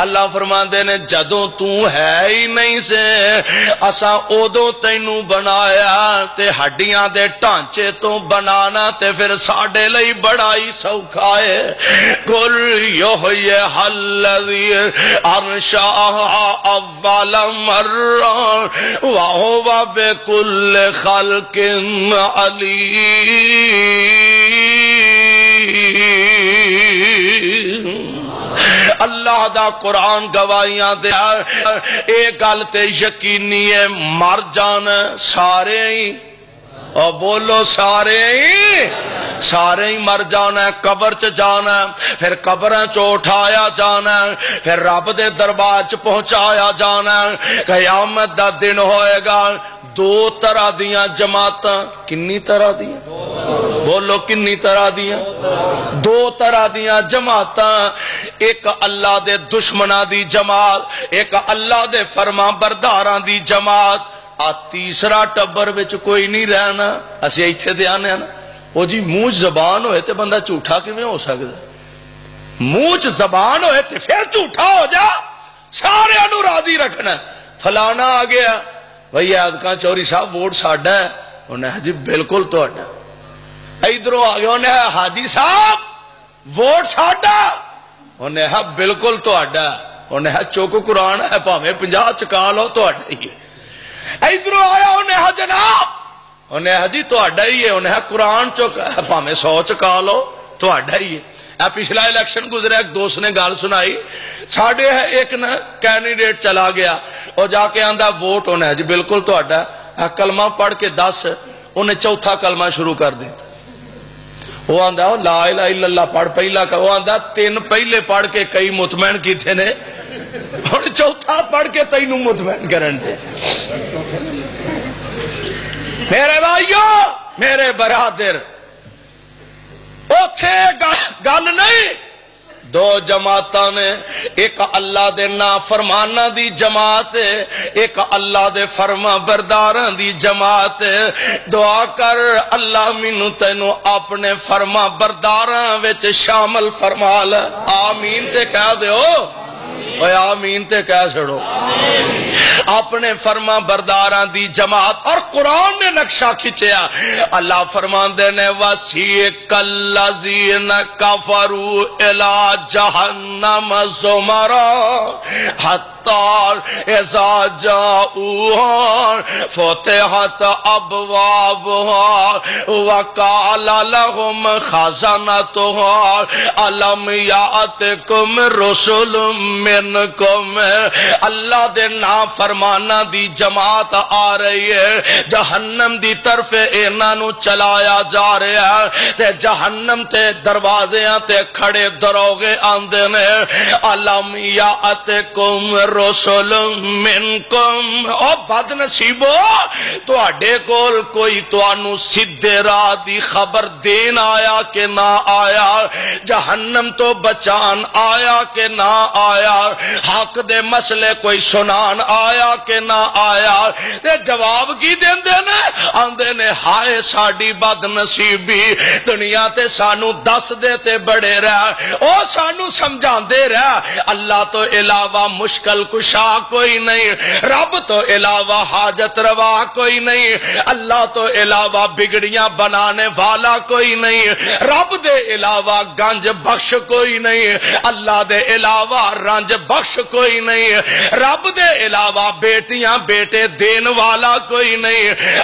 اللہ فرماندے نے جدوں تو ہے ہی نہیں سے اساں اودوں تینوں بنایا تے ہڈیاں دے ڈھانچے تو بنانا تے پھر ساڈے لئی بڑا ہی سوکھا ہے قل یحیی الذی انشأها اول مرہ وہو بکل خلق علیم اللہ دا قرآن گواہیاں دے ایک گل تے یقینی ہے مر جانا سارے ہی اور بولو سارے ہی مر جانا ہے قبر چ جانا ہے پھر قبراں چ اٹھایا جانا ہے پھر رب دے دربار چ پہنچایا جانا ہے قیامت دا دن ہوئے گا دو طرح دیاں جماعتاں کنی طرح دیاں بولو کنی طرح دیاں دو طرح دیاں جماعتاں ایک اللہ دے دشمناں دی جماعت ایک اللہ دے فرما برداراں دی جماعت تیسرا ٹبر وچ کوئی نہیں رہنا اسی ایتھے دے آنے نا وہ جی منہ زبان ہوئے تے بندہ جھوٹا کیویں ہو سکدا منہ زبان ہوئے تے پھر جھوٹا ہو جا سارے انو راضی رکھنا فلانا آ گیا بھئی عادقاں چوری صاحب ووٹ ساڈا ہے انہیں جی بالکل تہاڈا ادھروں آ گیا انہیں حاجی صاحب ووٹ ساڈا انہیں بالکل تہاڈا انہیں چوکو قرآن ہے پاویں 50 چکا لو تہاڈا ہی ہے ادھروں آیا انہیں جناب انہیں جی تہاڈا ہی ہے انہیں قرآن پاویں 100 چکا لو تہاڈا ہی ہے پچھلا الیکشن گزرا ایک دوست نے گل سنائی ساڈے ہے ایک نا کینڈیڈیٹ چلا گیا اور جا کے آندا ووٹ انہیں جی بالکل تہاڈا کلمہ پڑھ کے 10 انہیں چوتھا کلمہ شروع کر دیتا وہ آندا لا الہ الا اللہ پڑھ پہلا وہ آندا 3 پہلے پڑھ کے کئی مطمئن کیتے نے اور چوتھا پڑھ کے تینوں مطمئن کرن دے میرے بھائیو میرے برادر اوتھے گل نہیں دو جماعتاں نے ایک اللہ دے نافرماناں دی جماعت ایک اللہ دے فرما برداراں دی جماعت دعا کر اللہ مینوں تینوں اپنے فرما برداراں وچ شامل فرما لے آمین تے کہہ دیو اوے آمین تے کہہ چھڑو اپنے فرما برداراں دی جماعت اور قرآن نے نقشہ کھچیا اللہ فرماندے نے وَسِيقَ الَّذِينَ كَفَرُوا إِلَى جَهَنَّمَ زُمَرًا حَتَّى الستار اذا جاؤوها فتحت ابوابها وقال لهم خزنتها الم یاتکم رسل منکم. اللہ دے نافرماناں دی جماعت آ رہی ہے، جہنم دی طرف انہاں نو چلایا جا رہا ہے تے جہنم تے دروازیاں تے کھڑے دروغے آندے نے الم یاتکم رسل منکم. او بد نصیبو تواڈے کول کوئی تانوں سیدھے راہ دی خبر دین آیا کہ نہ آیا، جہنم تو بچان آیا کہ نہ آیا، حق دے مسئلے کوئی سنان آیا کہ نہ آیا. تے جواب کی دیندے نے؟ آندے نے ہائے ساڈی بد نصیبی، دنیا تے سانو دس دے تے بڑے رہ، او سانو سمجھاندے رہ اللہ تو علاوہ مشکل کشا کوئی نہیں، رب تو علاوہ حاجت روا کوئی نہیں، اللہ تو علاوہ بگڑیاں بنانے والا کوئی نہیں، رب دے علاوہ گنج بخش کوئی نہیں، اللہ دے علاوہ رنج بخش کوئی نہیں، رب دے علاوہ بیٹیاں بیٹے دین والا کوئی نہیں،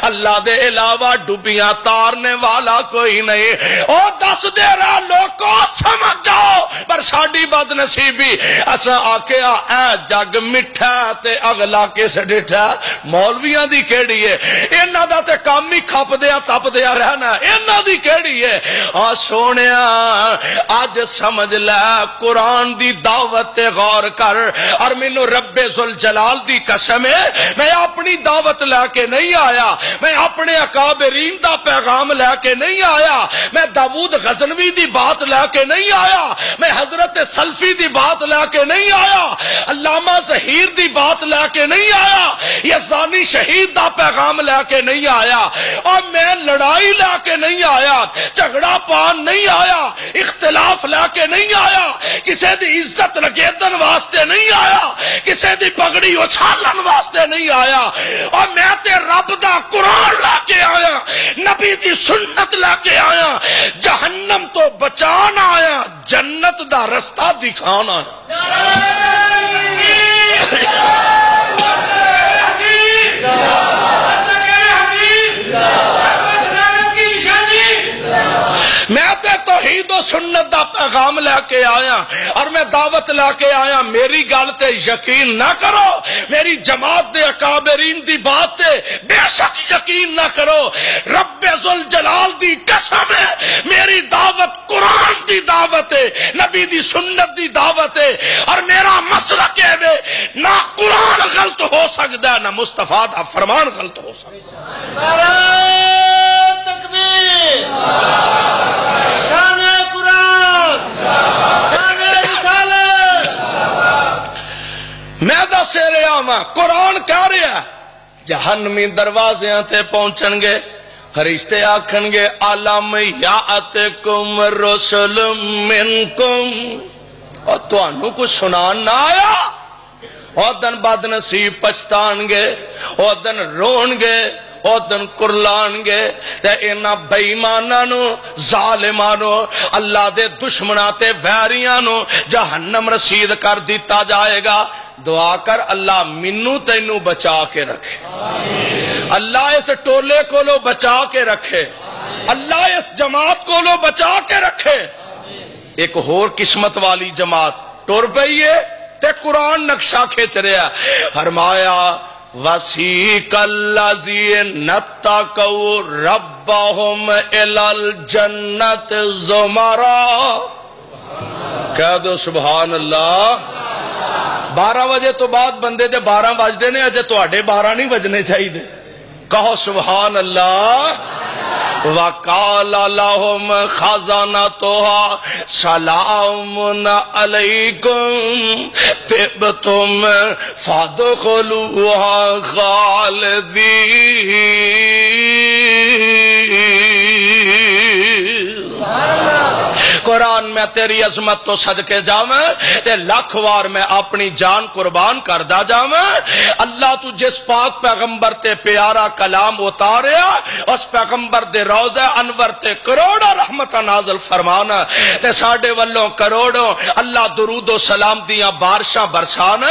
اللہ دے علاوہ ڈبیاں تارنے والا کوئی نہیں. او دس دے رہا لوگو سمجھ جاؤ پر ساڈی بد نصیبی اساں آکھیا اے جگ مٹھا تے اگلا کس ڈٹھا. مولویاں دی کیڑی ہے؟ انہاں دا تے کام ہی کھپ دیا تپ دیا رہنا، انہاں دی کیڑی ہے؟ آ سونیا اج سمجھ لے قرآن دی دعوت تے غور کر، اور مینوں رب ذوالجلال دی قسم ہے میں اپنی دعوت لے کے نہیں آیا، میں اپنے اکابرین دا پیغام لے کے نہیں آیا، میں داؤد غزنوی دی بات لے کے نہیں آیا، میں حضرت سلفی دی بات لے کے نہیں آیا، علامہ ظہیر دی بات لے کے نہیں آیا، یزدانی شہید دا پیغام لے کے نہیں آیا، اور میں لڑائی لے کے نہیں آیا، جھگڑا پان نہیں آیا، اختلاف لے کے نہیں آیا، کسے دی عزت لگیدن واسطے نہیں آیا، کسے دی پگڑی اچھالن واسطے نہیں آیا، اور میں تے رب دا قرآن لے کے آیا، نبی دی سنت لے کے آیا، جہنم تو بچان آیا، جنت دا رستہ دکھان آیا. میں تے توحید و سنت دا پیغام لے کے آیا اور میں دعوت لے کے آیا. میری گل تے یقین نہ کرو، میری جماعت دے اکابرین دی بات تے بے شک یقین نہ کرو، رب ذوالجلال دی قسم ہے میری دعوت قرآن دی دعوت ہے، نبی دی سنت دی دعوت ہے، اور میرا مسلک ہے نہ قرآن غلط ہو سکتا ہے نہ مصطفیٰ دا فرمان غلط ہو سکتا ہے. تکبیر شان قرآن شان رسالت. میں دس رہا ہاں قرآن کہہ رہا جہنمی دروازیاں تے پہنچن گے، فرشتے آکھن گے الم یاتکم رسل منکم، اور تانوں کچھ سنان نہ آیا. او دن بد نصیب پچھتان گے، او دن رون گے، او دن کرلان گے تے انہاں بے ایماناں نو ظالماں نو اللہ دے دشمناں تے ویریاں نو جہنم رسید کر دیتا جائے گا. دعا کر اللہ منو تینو بچا کے رکھے، اللہ اس ٹولے کو لو بچا کے رکھے، اللہ اس جماعت کو لو بچا کے رکھے. ایک اور قسمت والی جماعت ٹر پئی ہے تے قرآن نقشہ کھینچ رہا، فرمایا وَسِيقَ الَّذِينَ اتَّقَوْا رَبَّهُمْ إِلَى الْجَنَّةِ زُمَرًا. کہہ دو سبحان اللہ. 12 بجے تو بعد بندے دے 12 بجتے نے، اجے تواڈے 12 نہیں بجنے چاہیے. کہو سبحان اللہ. وَقَالَ لَهُمْ خَزَنَتُهَا سَلَامٌ عَلَيْكُمْ طِبْتُمْ فَادْخُلُوهَا خَالِدِينَ. قرآن میں تیری عظمت تو صدقے جاواں تے لاکھ وار میں اپنی جان قربان کردا جاواں۔ اللہ تو جس پاک پیغمبر تے پیارا کلام اتاریا اس پیغمبر دے روضہ انور تے کروڑا رحمت نازل فرمانا تے ساڈے والوں کروڑوں اللہ درود و سلام دیاں بارشاں برسان۔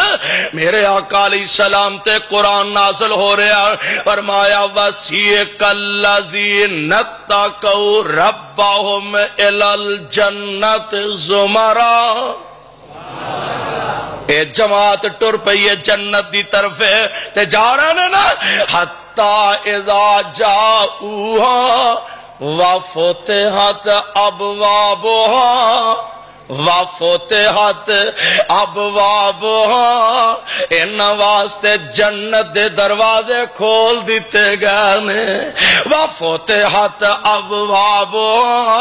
میرے آقا علیہ السلام تے قرآن نازل ہو رہا، فرمایا وَسِیقَ الَّذِینَ اتَّقَوْا رَبَّهُمْ إِلَى الْجَنَّةِ زُمَرًا۔ اے جماعت ٹر پئی ہے جنت دی طرف تے جا رہے ہیں نا، حَتَّى إِذَا جَاءُوهَا وَفُتِحَتْ أَبْوَابُهَا وَفُتِحَتْ أَبْوَابُهَا، ان واسطے جنت دے دروازے کھول دیتے گئے۔ وَفُتِحَتْ أَبْوَابُهَا،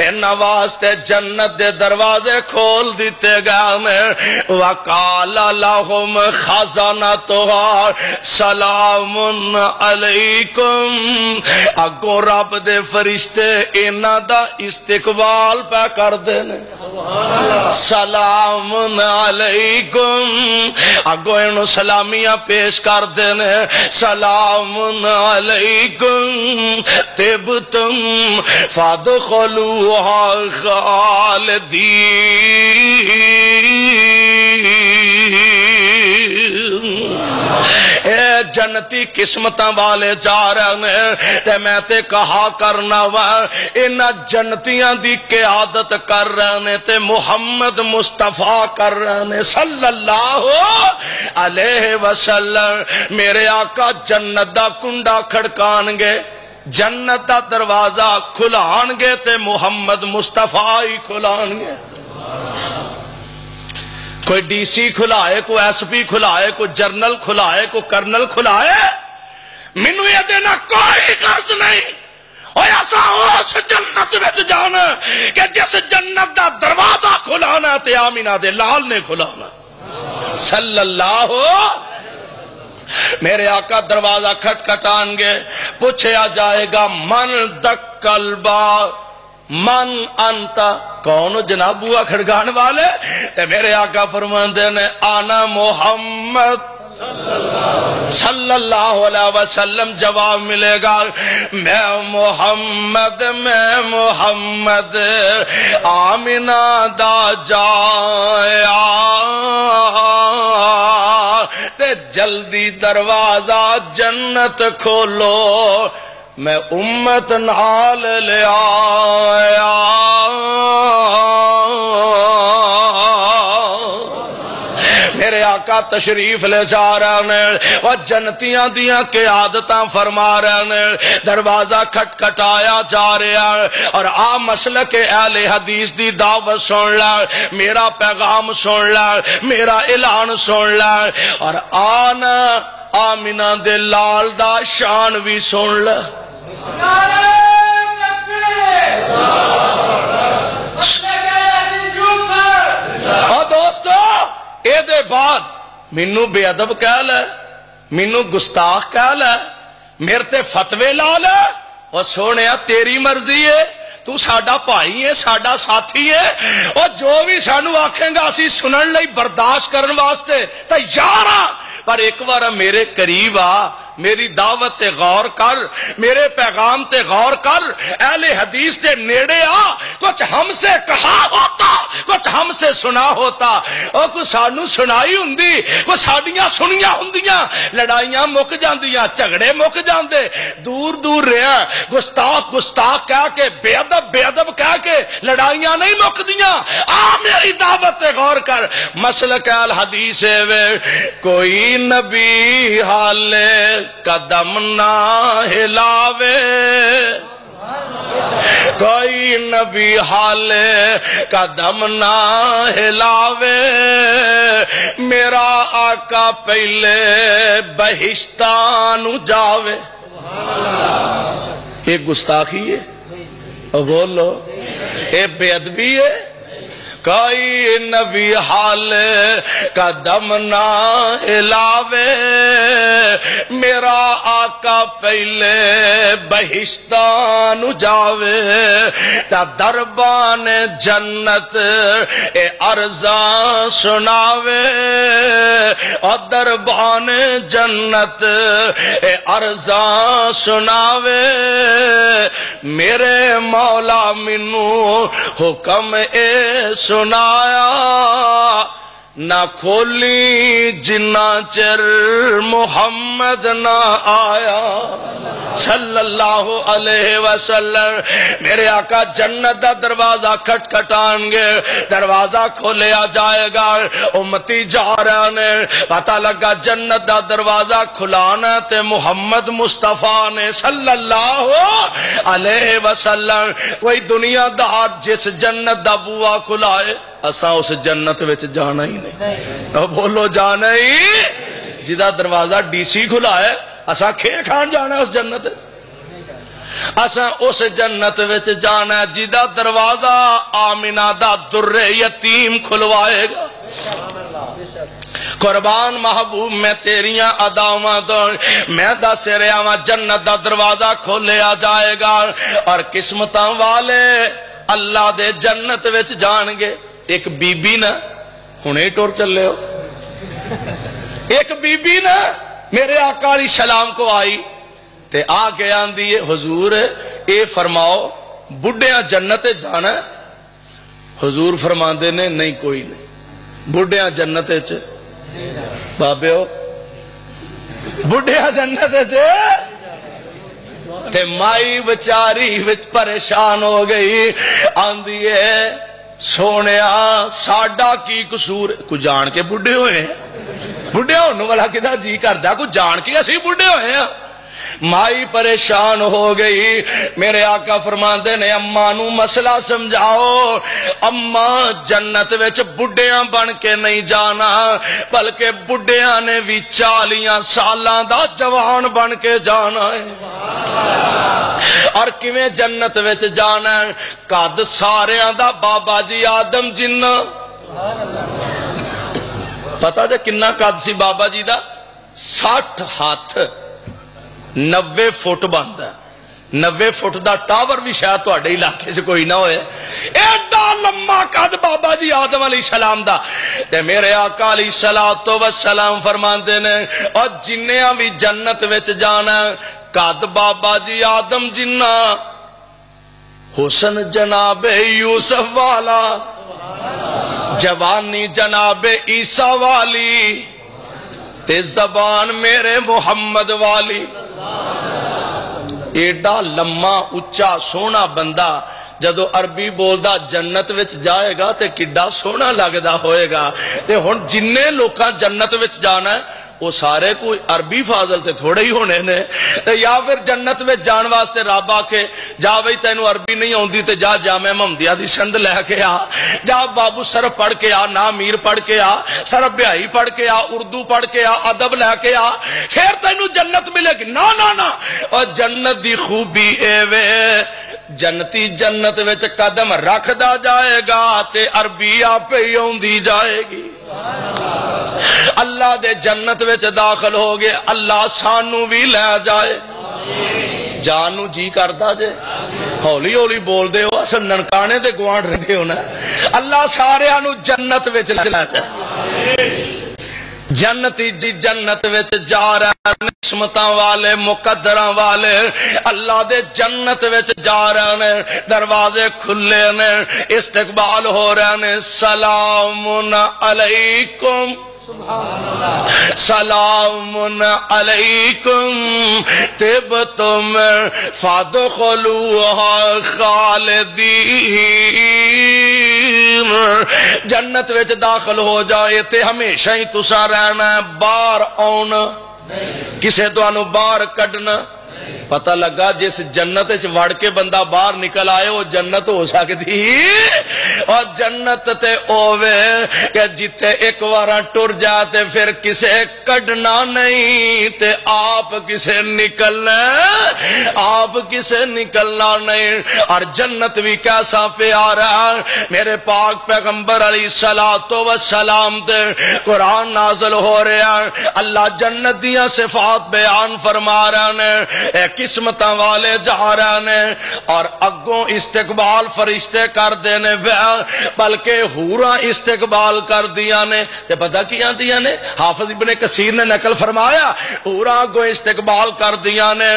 ان واسطے جنت دے دروازے کھول دیتے گئے۔ وَقَالَ لَهُمْ خَزَنَتُهَا سَلَامٌ عَلَيْكُمْ، اگوں رب دے فرشتے انہاں دا استقبال پہ کر دینے۔ سلام علیکم، اگو انہوں سلامیاں پیش کر دینے۔ سلام علیکم طبتم فادخلوها خالدین۔ اے جنتی قسمتاں والے جا رہے ہیں تے میں تے کہا کرنا وا ان جنتیاں دی قیادت کر رہے ہیں تے محمد مصطفیٰ کر رہے ہیں صلی اللہ علیہ وسلم۔ میرے آقا جنت دا کنڈا کھڑکان گے، جنت دا دروازہ کھلان گے تے محمد مصطفیٰ ہی کھلان گے۔ کوئی ڈی سی کھلائے، کوئی ایس پی کھلائے، کوئی جرنل کھلائے، کوئی کرنل کھلائے، مینوں یہ دینا کوئی غرض نہیں۔ اور ایسا اس جنت وچ جانا کہ جس جنت دا دروازہ کھلانا تے آمینہ دے لال نے کھلانا صلی اللہ۔ میرے آقا دروازہ کھٹکھٹائیں گے، پوچھا جائے گا من دکل باب، من انتا، کون جناب بوا کھڑکان والے؟ تے میرے آقا فرماندے نے آنا محمد صلی اللہ علیہ وسلم۔ جواب ملے گا میں محمد، میں محمد آمینہ دا جایا تے جلدی دروازہ جنت کھولو، میں امت نال لے آیا۔ میرے آقا تشریف لے جا رہے ہیں اور جنتیاں دیاں قیادتاں فرما رہے ہیں، دروازہ کھٹکھٹایا جا رہا ہے اور آ مسلک اہل حدیث دی دعوت سن لے، میرا پیغام سن لے، میرا اعلان سن لے، اور آنا آمینہ دے لال دا شان بھی سن لے۔ اور دوستو اے دے بعد مینوں بے ادب کہہ لے، مینوں گستاخ کہہ لے، میرے تے فتوے لا لے، اور سونیا تیری مرضی ہے، تو ساڈا بھائی ہے، ساڈا ساتھی ہے، اور جو بھی سانو آکھیں گا اسی سنن لئی برداشت کرن واسطے تیار ہاں، پر ایک بار میرے قریب آ، میری دعوت تے غور کر، میرے پیغام تے غور کر، اہل حدیث دے نیڑے آ، کچھ ہم سے کہا ہوتا، کچھ ہم سے سنا ہوتا، اور کچھ سانو سنائی ہوندی، کچھ ساڈیاں سنیاں ہوندیاں، لڑائیاں مک جاندیاں، جھگڑے مک جاندے، دور دور رہا، گستاخ گستاخ کہہ کے، بے ادب کہہ کے لڑائیاں نہیں مکدیاں۔ آ میری دعوت تے غور کر، مسلک اہل حدیث ہے، کوئی نبی حالے قدم نہ ہلاوے، کوئی نبی حالے قدم نہ ہلاوے، میرا آقا پہلے بہشتان جاوے۔ یہ گستاخی ہے، بولو، یہ بے ادبی ہے، کوئی نبی حال کا دم نہ ہلاوے میرا آقا پہلے بہشتان جاوے تا دربان جنت اے ارزاں سناوے اور دربان جنت اے ارزاں سناوے میرے مولا منو حکم اے سنایا نہ کھولی جنا چر محمد نہ آیا صلی اللہ علیہ وسلم میرے آقا جنت دا دروازہ کھٹکھٹان گے دروازہ کھولیا جائے گا امتی جا رہے نے پتہ لگا جنت دا دروازہ کھلانا تے محمد مصطفیٰ نے صلی اللہ علیہ وسلم کوئی دنیا دار جس جنت دا بوا کھلائے اساں اس جنت وچ جانا ہی نہیں بولو جانا ہی جدا دروازہ ڈی سی کھلا ہے اساں کھے کھان جانا ہے اس جنت وچ اساں اس جنت وچ جانا ہے جدا دروازہ آمنہ دا در یتیم کھلوائے گا قربان محبوب میں تیریاں اداواں تو میں دس رہا ہاں جنت دا دروازہ کھولیا جائے گا اور قسمتاں والے اللہ دے جنت وچ جان گے ایک بی بی نا ہنے ٹور چلے ہو ایک بی بی نا میرے آقا علیہ السلام کو آئی تے آگے آن دیئے حضور اے فرماؤ بڑھیاں جنت جانا ہے حضور فرمان دے نے نہیں کوئی نہیں بڑھیاں جنت چے بابے ہو بڑھیاں جنت چے تے مائی بچاری وچ پریشان ہو گئی آن دیئے سونیا ساڈا کی قصور کو جان کے بڑھے ہوئے ہیں بڑھے ہونے والا کدا جی کردا کو جان کے اسی بڑھے ہوئے ہیں مائی پریشان ہو گئی میرے آقا فرماندے نے اماں نو مسئلہ سمجھاؤ اماں جنت وچ بڑھیاں بن کے نہیں جانا بلکہ بڑھیاں نے بھی 40 سالاں دا جوان بن کے جانا ہے اور کیویں جنت وچ جانا ہے قد ساریاں دا بابا جی آدم جنہ پتہ جے کنا قد سی بابا جی دا 60 ہاتھ 90 فٹ بنتا 90 فٹ دا ٹاور بھی شاید تواڈے علاقے سے کوئی نہ ہوئے ایڈا لمبا قد بابا جی آدم علیہ السلام دا تے میرے آقا علیہ السلام فرماندے نے اور جنیاں بھی جنت وچ جانا قد بابا جی آدم جنہ حسن جناب یوسف والا جوانی جناب عیسیٰ والی تے زبان میرے محمد والی ایڈا لمما اچا سونا بندہ جدو عربی بولدا جنت وچ جائے گا تے کڈا سونا لگدا ہوئے گا تے ہن جننے لوکاں جنت وچ جانا ہے وہ سارے کوئی عربی فاضل تے تھوڑے ہی ہونے نے یا پھر جنت میں جان واسطے رب آکھے جا بھئی تینو عربی نہیں ہوندی تے جا جامع محمدیہ دی سند لے کے آ جا بابو صرف پڑھ کے آ نا میر پڑھ کے آ صرف بیائی پڑھ کے آ اردو پڑھ کے آ ادب لے کے آ پھر تینو جنت ملے گی نا نا نا اور جنت دی خوبی اے وے جنتی جنت وچ قدم رکھدا جائے گا تے عربی آپے ہی ہوندی جائے گی اللہ دے جنت وچ داخل ہو گئے اللہ سانو بھی لے جائے جانو جی کردا جے ہولی ہولی بول دے ہو اصل ننکانے دے گوانڈ رہے ہو نا اللہ سارے آنو جنت وچ لے جائے جنتی جی جنت وچ جا رہے ہیں نسمتاں والے مقدراں والے اللہ دے جنت وچ جا رہے ہیں دروازے کھلے نے استقبال ہو رہے ہیں سلام علیکم سلام علیکم طبتم فادخلوها خالدین جنت وچ داخل ہو جائے تے ہمیشہ ہی تسا رہنا ہے باہر آنا کسے تو آنو باہر کڈنا پتہ لگا جس جنت وڑ کے بندہ باہر نکل آئے وہ جنت ہو سکتی اور جنت تے اوے کہ جتے ایک وارا ٹر جاتے پھر کسے کڈنا نہیں تے آپ کسے نکلنا نہیں. اور جنت بھی کیسا پیارا ہے. میرے پاک پیغمبر علیہ الصلوۃ والسلام تے قرآن نازل ہو رہا ہے. اللہ جنت دیاں صفات بیان فرما رہے نے. قسمتاں والے جا رہے نے اور اگوں استقبال فرشتے کر دینے بلکہ حوراں استقبال کر دیا نے. تے پتہ کی آندیاں نے؟ حافظ ابن کثیر نے نقل فرمایا حوراں اگوں استقبال کر دیا نے.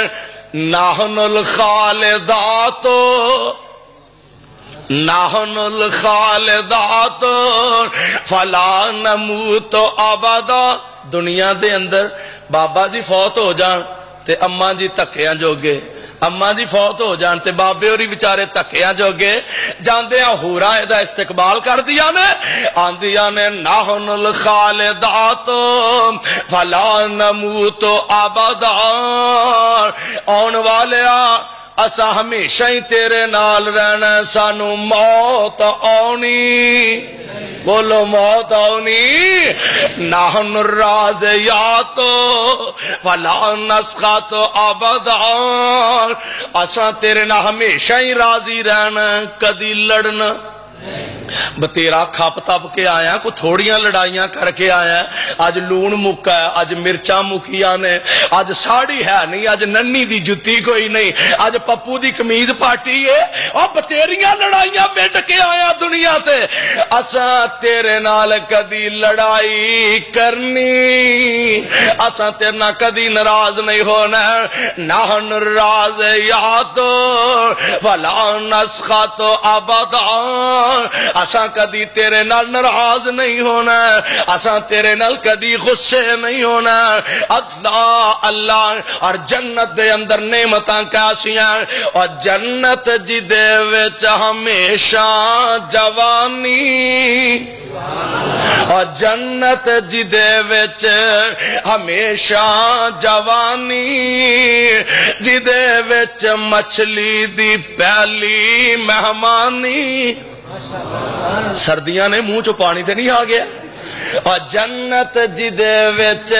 نحن الخالدات فلا نموت ابدا. دنیا دے اندر بابا جی فوت ہو جان تے اماں جی تکیاں جوگے، اماں جی فوت ہو جان تے بابے ہوری بیچارے تکیاں جوگے جاندیاں حوراں دا استقبال کر دیا نے. آندیاں نے نحن الخالدات فلا نموت ابدا. آن والیا اسا ہمیشہ ہی تیرے نال رہنا، سانو موت آنی. بولو موت آنی. نحن الراضیات فلا نسخط ابدا. اسا تیرے نال ہمیشہ ہی راضی رہنا، کدی لڑنا. بتیرا کھپ تپ کے آیا، کو تھوڑیاں لڑائیاں کر کے آیا. اج لون مکا ہے، اج مرچاں مکیاں نے، اج ساڑی ہے نہیں، اج ننی دی جتی کوئی نہیں، اج پپو دی کمیز پاٹی ہے. اور بتیریاں لڑائیاں بیٹھ کے آیا دنیا تے. اساں تیرے نال کدی لڑائی کرنی، اساں تیرے نال کدی ناراض نہیں ہونا. نحن الراضیات ولا نسخط ابدا. اساں کدی تیرے نال ناراض نہیں ہونا، اساں تیرے نال کدی غصے نہیں ہونا. اللہ اللہ. اور جنت دے اندر نعمتاں کیسیاں، اور جنت جی دے وچ ہمیشہ جوانی، اور جنت جی دے وچ ہمیشہ جوانی، جی دے وچ مچھلی دی پہلی مہمانی. سردیاں نے منہ چو پانی تے نہیں آ گیا. اور جنت جی دے وچ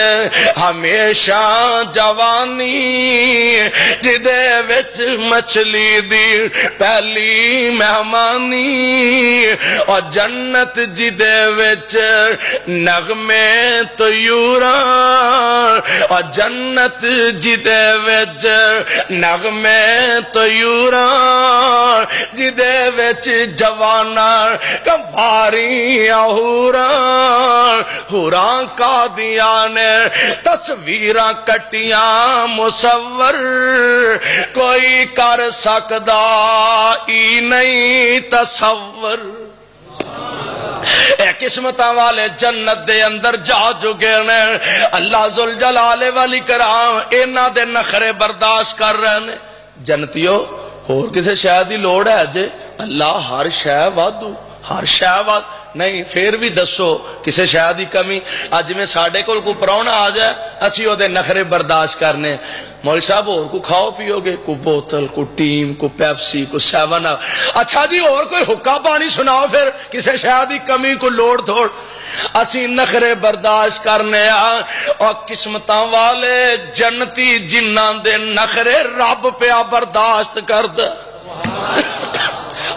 ہمیشہ جوانی، جی دے وچ مچھلی دی پہلی مہمانی. اور جنت جی دے وچ نغمے طیوراں، اور جنت جی دے وچ نغمے طیوراں، جی دے وچ جواناں کمباریاں حوراں. حوراں کا دیا نے تصویراں کٹیاں مصور، کوئی کر سکدا ہی نہیں تصور. اے قسمتاں والے جنت دے اندر جا چکے نے. اللہ ذوالجلال والاکرام انہاں دے نخرے برداشت کر رہے نے. جنتیو اور کسے شے دی لوڑ ہے جے؟ اللہ ہر شے وادو، ہر شے واد نہیں. پھر بھی دسو کسے شاید دی کمی؟ اج میں ساڈے کول کو پراؤنا آ جائے اسی او دے نخرے برداشت کرنے. مولوی صاحب اور کو کھاؤ پیو گے، کو بوتل، کو ٹیم، کو پیپسی، کو 7 اپ. اچھا جی اور کوئی حکا پانی سناؤ پھر کسے شاید دی کمی کو لوڑ تھوڑ. اسی نخرے برداشت کرنے اور قسمتاں والے جنتی جنہاں دے نخرے رب پیا برداشت کرد.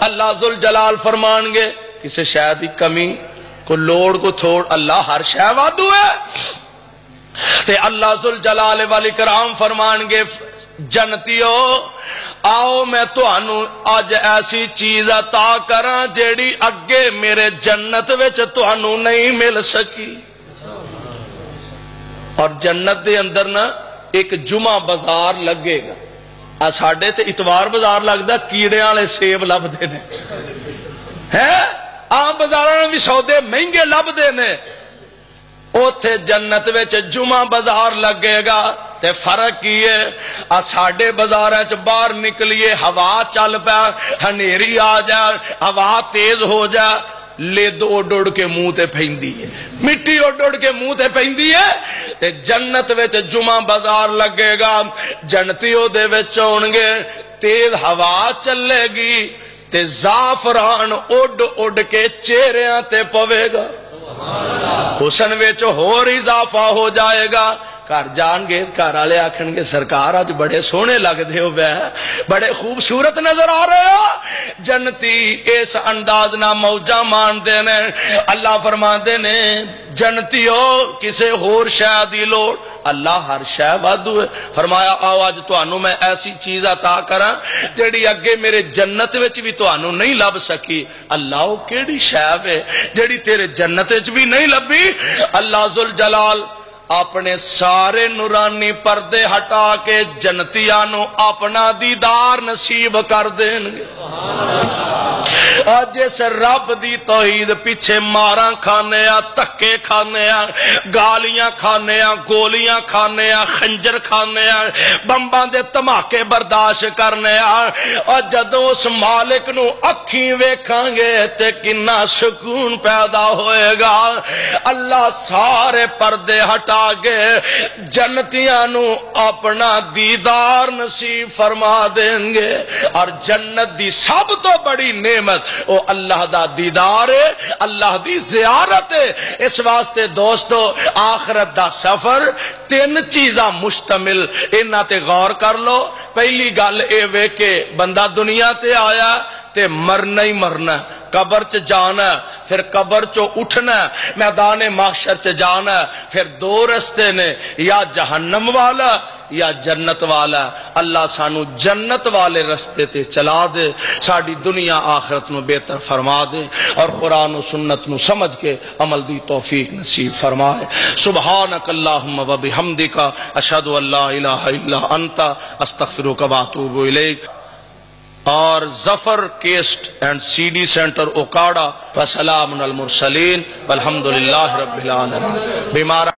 اللہ ذوالجلال فرمان گے کسے شاید دی کمی کو لوڑ کو تھوڑ، اللہ ہر شے وادو ہے. تے اللہ ذوالجلال والاکرام فرمان گے جنتیو آؤ میں تانوں اج ایسی چیز عطا کراں جیڑی اگے میرے جنت وچ تانوں نہیں مل سکی. اور جنت دے اندر نا ایک جمعہ بازار لگے گا. ساڈے تے اتوار بازار لگدا کیڑیاں والے سیب لبدے نے ہیں، عام بازاراں بھی سودے مہنگے لبدے نے. اوتھے جنت وچ جمعہ بازار لگے گا. تے فرق کی ہے ساڈے بازاراں چ باہر نکلیے ہوا چل پیا، ہنیری آ جائے، ہوا تیز ہو جائے، لید اڈ اڈ کے منہ تے پیندی ہے، مٹی اڈ اڈ کے منہ تے پیندی ہے. تے جنت وچ جمعہ بازار لگے گا، جنتی او دے وچ ہون گے، تیز ہوا چلے گی تے زعفران اڈ اڈ کے چہریاں تے پوے گا، حسن وچ ہور اضافہ ہو جائے گا۔ گھر جان گے گھر والے آکھن گے سرکار اج بڑے سونے لگدے ہو، بڑے خوبصورت نظر آ رہے ہو۔ جنتی اس انداز نہ موجاں ماندے نے۔ اللہ فرماندے نے جنتیو کسے ہور شے دی لوڑ، اللہ ہر شے وادو ہے۔ فرمایا آؤ اج تانوں میں ایسی چیز عطا کراں جڑی اگے میرے جنت وچ بھی تانوں نہیں لب سکی۔ اللہ او کیڑی شے ہے جڑی تیرے جنت وچ بھی نہیں لبی؟ اللہ ذوالجلال اپنے سارے نورانی پردے ہٹا کے جنتیاں نو اپنا دیدار نصیب کر دیں گے۔ جس رب دی توحید پیچھے ماراں کھانے آ، تکے کھانے آ، گالیاں کھانے آ، گولیاں کھانے آ، خنجر کھانے آ، بمباں دے دھماکے برداشت کرنے آ، اور جدوں اس مالک نو اکھیں ویکھاں گے تے کنا سکون پیدا ہوئے گا۔ اللہ سارے پردے ہٹا کے جنتیاں نو اپنا دیدار نصیب فرما دیں گے، اور جنت دی سب تو بڑی نعمت او اللہ دا دیدار ہے، اللہ دی زیارت ہے۔ اس واسطے دوستو آخرت دا سفر تین چیزاں مشتمل، انہاں تے غور کر لو۔ پہلی گل اے وے کہ بندہ دنیا تے آیا تے مرنا ہی مرنا، قبر چ جانا، پھر قبر چو اٹھنا، میدان محشر چ جانا، پھر دو رستے نے، یا جہنم والا یا جنت والا۔ اللہ سانو جنت والے رستے تے چلا دے، ساڈی دنیا آخرت نو بہتر فرما دے، اور قرآن و سنت نو سمجھ کے عمل دی توفیق نصیب فرمائے۔ سبحانک اللہم و بحمدک، اشہد ان لا الہ الا انت، استغفرک و اتوب الیک۔ اور Zafar cassette and C D centre Okara, وسلام علی المرسلین والحمدللہ رب العالمین۔ بیمار